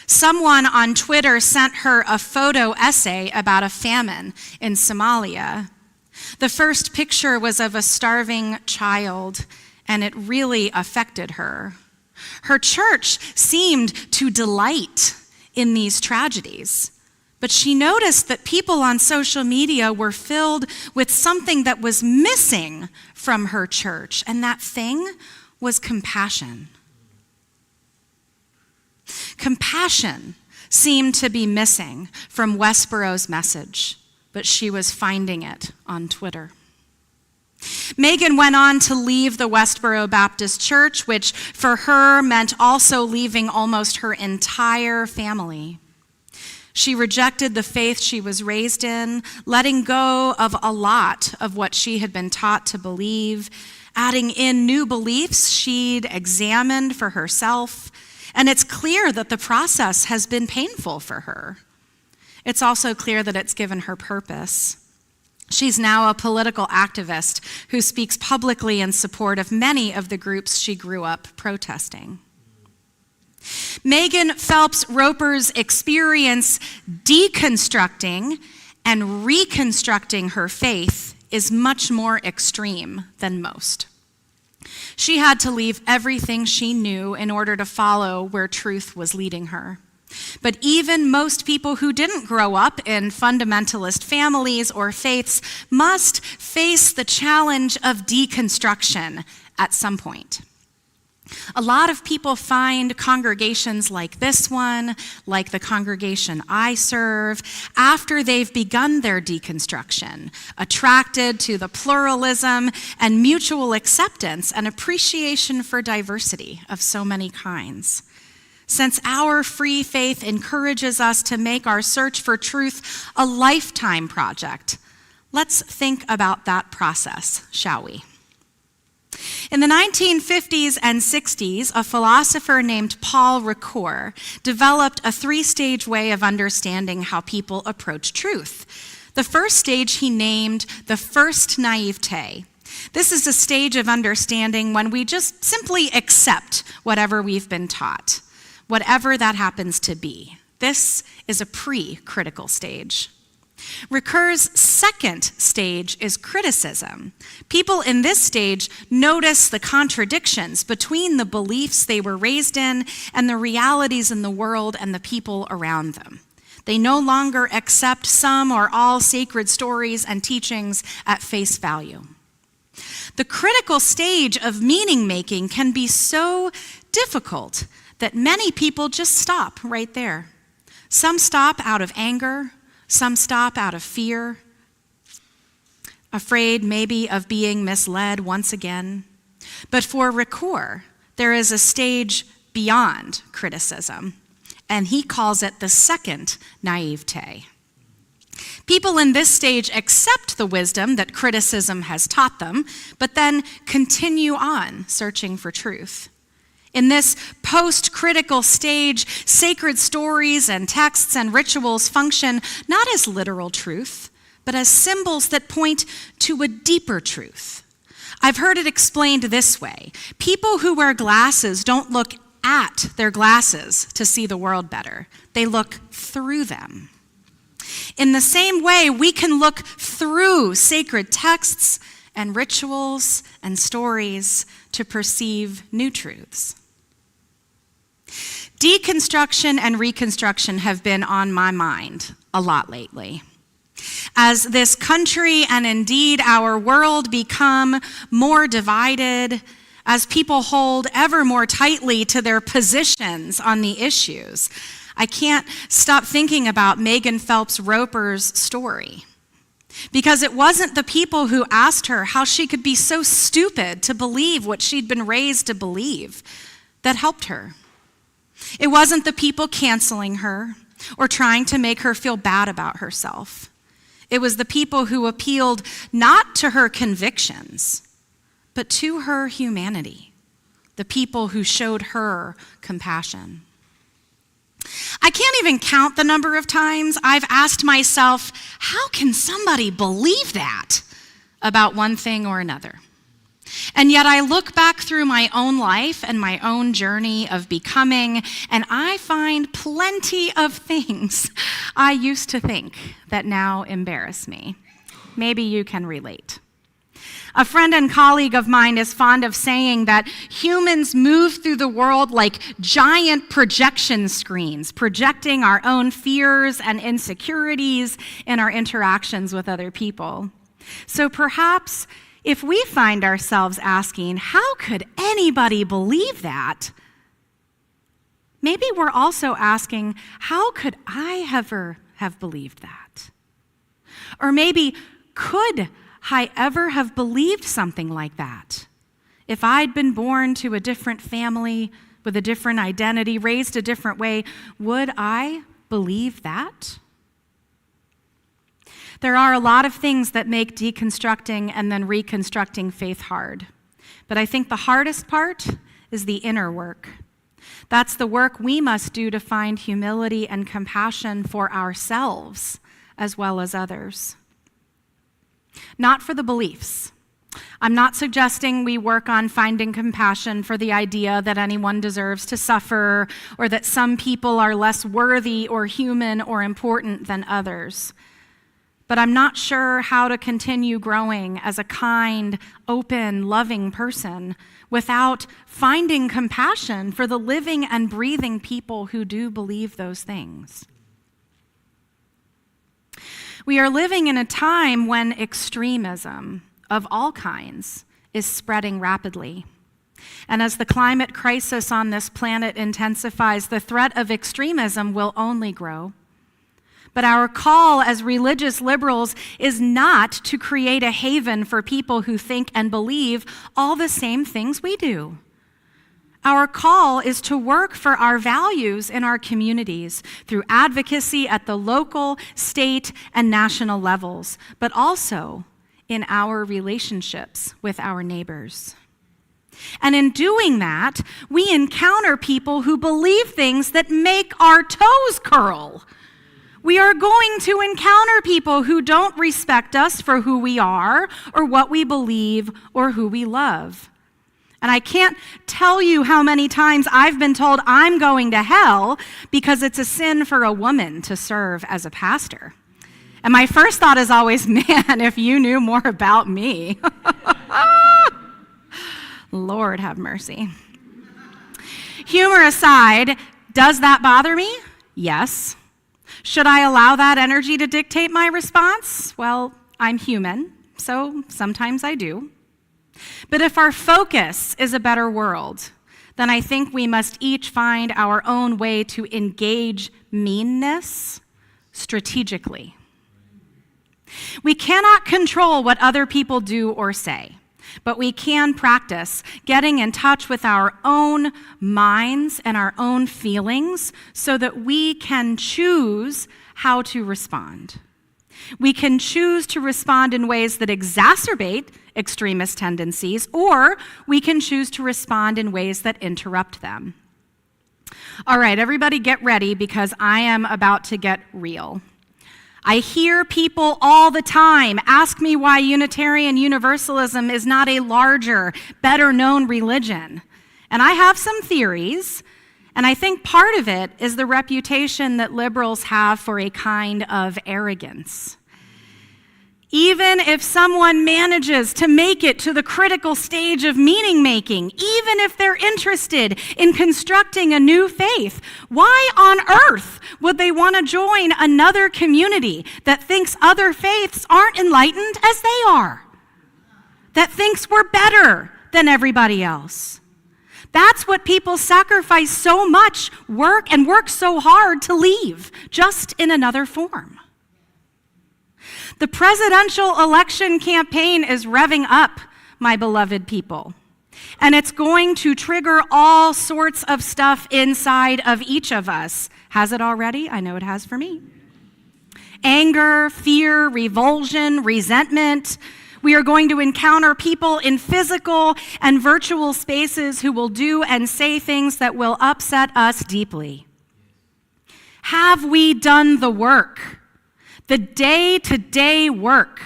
[SPEAKER 6] Someone on Twitter sent her a photo essay about a famine in Somalia. The first picture was of a starving child, and it really affected her. Her church seemed to delight in these tragedies, but she noticed that people on social media were filled with something that was missing from her church, and that thing was compassion. Compassion seemed to be missing from Westboro's message, but she was finding it on Twitter. Megan went on to leave the Westboro Baptist Church, which for her meant also leaving almost her entire family. She rejected the faith she was raised in, letting go of a lot of what she had been taught to believe, adding in new beliefs she'd examined for herself, and it's clear that the process has been painful for her. It's also clear that it's given her purpose. She's now a political activist who speaks publicly in support of many of the groups she grew up protesting. Megan Phelps Roper's experience deconstructing and reconstructing her faith is much more extreme than most. She had to leave everything she knew in order to follow where truth was leading her. But even most people who didn't grow up in fundamentalist families or faiths must face the challenge of deconstruction at some point. A lot of people find congregations like this one, like the congregation I serve, after they've begun their deconstruction, attracted to the pluralism and mutual acceptance and appreciation for diversity of so many kinds. Since our free faith encourages us to make our search for truth a lifetime project, let's think about that process, shall we? In the 1950s and 60s, a philosopher named Paul Ricoeur developed a three-stage way of understanding how people approach truth. The first stage he named the first naivete. This is a stage of understanding when we just simply accept whatever we've been taught, whatever that happens to be. This is a pre-critical stage. Ricoeur's second stage is criticism. People in this stage notice the contradictions between the beliefs they were raised in and the realities in the world and the people around them. They no longer accept some or all sacred stories and teachings at face value. The critical stage of meaning-making can be so difficult that many people just stop right there. Some stop out of anger. Some stop out of fear, afraid maybe of being misled once again. But for Ricoeur, there is a stage beyond criticism, and he calls it the second naivete. People in this stage accept the wisdom that criticism has taught them, but then continue on searching for truth. In this post-critical stage, sacred stories and texts and rituals function not as literal truth, but as symbols that point to a deeper truth. I've heard it explained this way. People who wear glasses don't look at their glasses to see the world better. They look through them. In the same way, we can look through sacred texts and rituals and stories to perceive new truths. Deconstruction and reconstruction have been on my mind a lot lately. As this country and indeed our world become more divided, as people hold ever more tightly to their positions on the issues, I can't stop thinking about Megan Phelps Roper's story. Because it wasn't the people who asked her how she could be so stupid to believe what she'd been raised to believe that helped her. It wasn't the people canceling her or trying to make her feel bad about herself. It was the people who appealed not to her convictions, but to her humanity, the people who showed her compassion. I can't even count the number of times I've asked myself, how can somebody believe that about one thing or another? And yet I look back through my own life and my own journey of becoming, and I find plenty of things I used to think that now embarrass me. Maybe you can relate. A friend and colleague of mine is fond of saying that humans move through the world like giant projection screens, projecting our own fears and insecurities in our interactions with other people. So perhaps if we find ourselves asking, how could anybody believe that? Maybe we're also asking, how could I ever have believed that? Or maybe, could I ever have believed something like that? If I'd been born to a different family with a different identity, raised a different way, would I believe that? There are a lot of things that make deconstructing and then reconstructing faith hard. But I think the hardest part is the inner work. That's the work we must do to find humility and compassion for ourselves as well as others. Not for the beliefs. I'm not suggesting we work on finding compassion for the idea that anyone deserves to suffer or that some people are less worthy or human or important than others. But I'm not sure how to continue growing as a kind, open, loving person without finding compassion for the living and breathing people who do believe those things. We are living in a time when extremism of all kinds is spreading rapidly. And as the climate crisis on this planet intensifies, the threat of extremism will only grow. But our call as religious liberals is not to create a haven for people who think and believe all the same things we do. Our call is to work for our values in our communities through advocacy at the local, state, and national levels, but also in our relationships with our neighbors. And in doing that, we encounter people who believe things that make our toes curl. We are going to encounter people who don't respect us for who we are or what we believe or who we love. And I can't tell you how many times I've been told I'm going to hell because it's a sin for a woman to serve as a pastor. And my first thought is always, man, if you knew more about me. Lord have mercy. Humor aside, does that bother me? Yes. Should I allow that energy to dictate my response? Well, I'm human, so sometimes I do. But if our focus is a better world, then I think we must each find our own way to engage meanness strategically. We cannot control what other people do or say, but we can practice getting in touch with our own minds and our own feelings so that we can choose how to respond. We can choose to respond in ways that exacerbate extremist tendencies, or we can choose to respond in ways that interrupt them. All right, everybody get ready because I am about to get real. I hear people all the time ask me why Unitarian Universalism is not a larger, better-known religion. And I have some theories, and I think part of it is the reputation that liberals have for a kind of arrogance. Even if someone manages to make it to the critical stage of meaning-making, even if they're interested in constructing a new faith, why on earth would they want to join another community that thinks other faiths aren't enlightened as they are? That thinks we're better than everybody else? That's what people sacrifice so much work and work so hard to leave, just in another form. The presidential election campaign is revving up, my beloved people, and it's going to trigger all sorts of stuff inside of each of us. Has it already? I know it has for me. Anger, fear, revulsion, resentment. We are going to encounter people in physical and virtual spaces who will do and say things that will upset us deeply. Have we done the work? The day-to-day work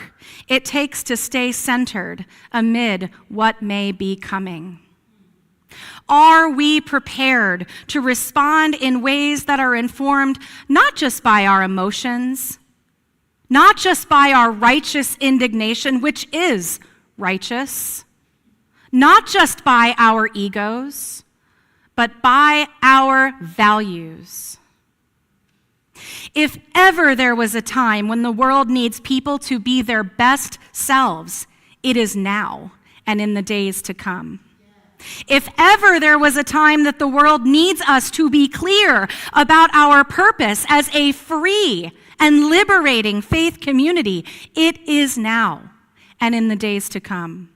[SPEAKER 6] it takes to stay centered amid what may be coming? Are we prepared to respond in ways that are informed not just by our emotions, not just by our righteous indignation, which is righteous, not just by our egos, but by our values? If ever there was a time when the world needs people to be their best selves, it is now and in the days to come. If ever there was a time that the world needs us to be clear about our purpose as a free and liberating faith community, it is now and in the days to come.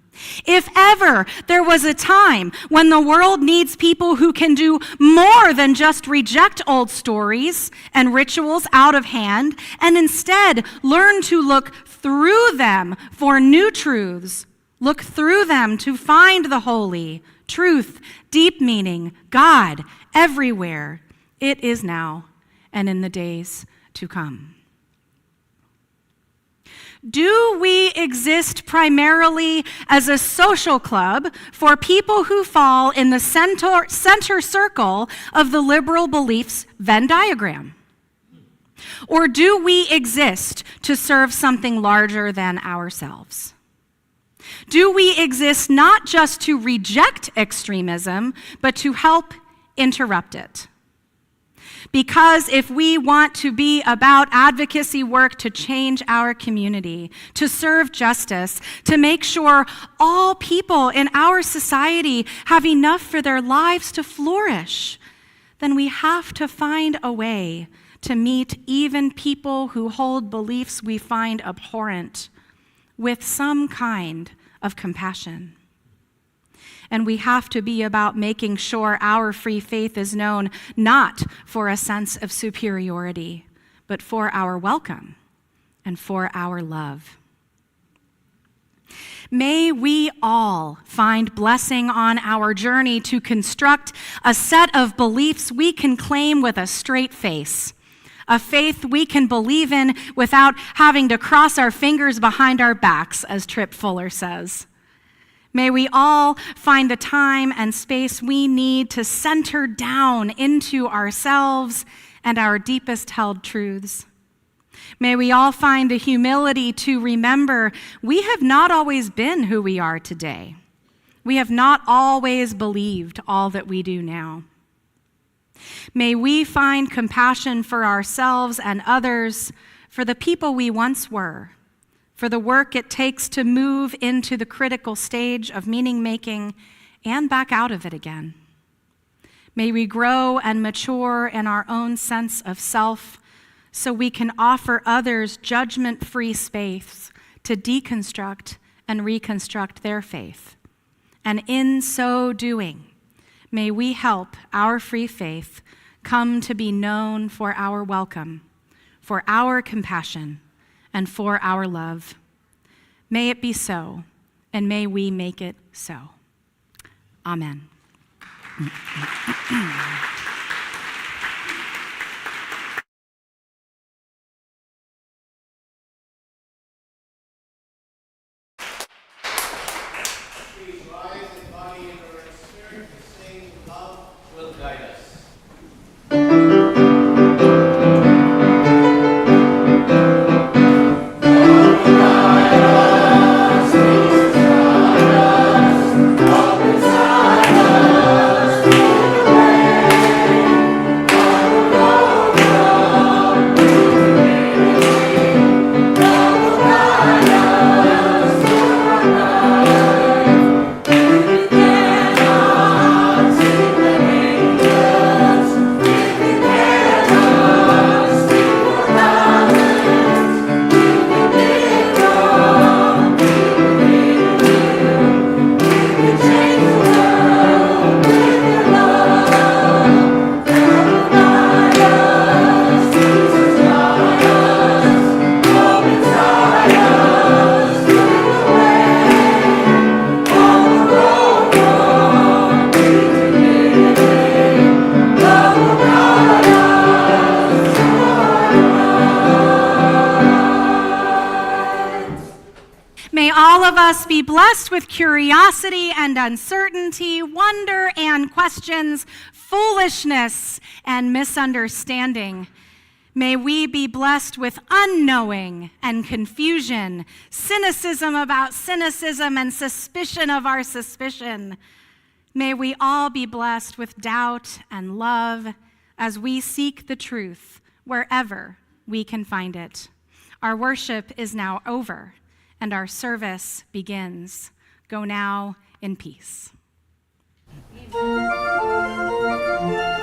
[SPEAKER 6] If ever there was a time when the world needs people who can do more than just reject old stories and rituals out of hand and instead learn to look through them for new truths, look through them to find the holy, truth, deep meaning, God everywhere, it is now and in the days to come. Do we exist primarily as a social club for people who fall in the center circle of the liberal beliefs Venn diagram? Or do we exist to serve something larger than ourselves? Do we exist not just to reject extremism, but to help interrupt it? Because if we want to be about advocacy work to change our community, to serve justice, to make sure all people in our society have enough for their lives to flourish, then we have to find a way to meet even people who hold beliefs we find abhorrent with some kind of compassion. And we have to be about making sure our free faith is known not for a sense of superiority, but for our welcome and for our love. May we all find blessing on our journey to construct a set of beliefs we can claim with a straight face, a faith we can believe in without having to cross our fingers behind our backs, as Tripp Fuller says. May we all find the time and space we need to center down into ourselves and our deepest held truths. May we all find the humility to remember we have not always been who we are today. We have not always believed all that we do now. May we find compassion for ourselves and others, for the people we once were, for the work it takes to move into the critical stage of meaning-making and back out of it again. May we grow and mature in our own sense of self so we can offer others judgment-free space to deconstruct and reconstruct their faith. And in so doing, may we help our free faith come to be known for our welcome, for our compassion, and for our love. May it be so, and may we make it so. Amen.
[SPEAKER 5] Please rise in body and in spirit to sing Love Will Guide Us.
[SPEAKER 6] Be blessed with curiosity and uncertainty, wonder and questions, foolishness and misunderstanding. May we be blessed with unknowing and confusion, cynicism about cynicism and suspicion of our suspicion. May we all be blessed with doubt and love as we seek the truth wherever we can find it. Our worship is now over, and our service begins. Go now in peace.
[SPEAKER 2] Amen.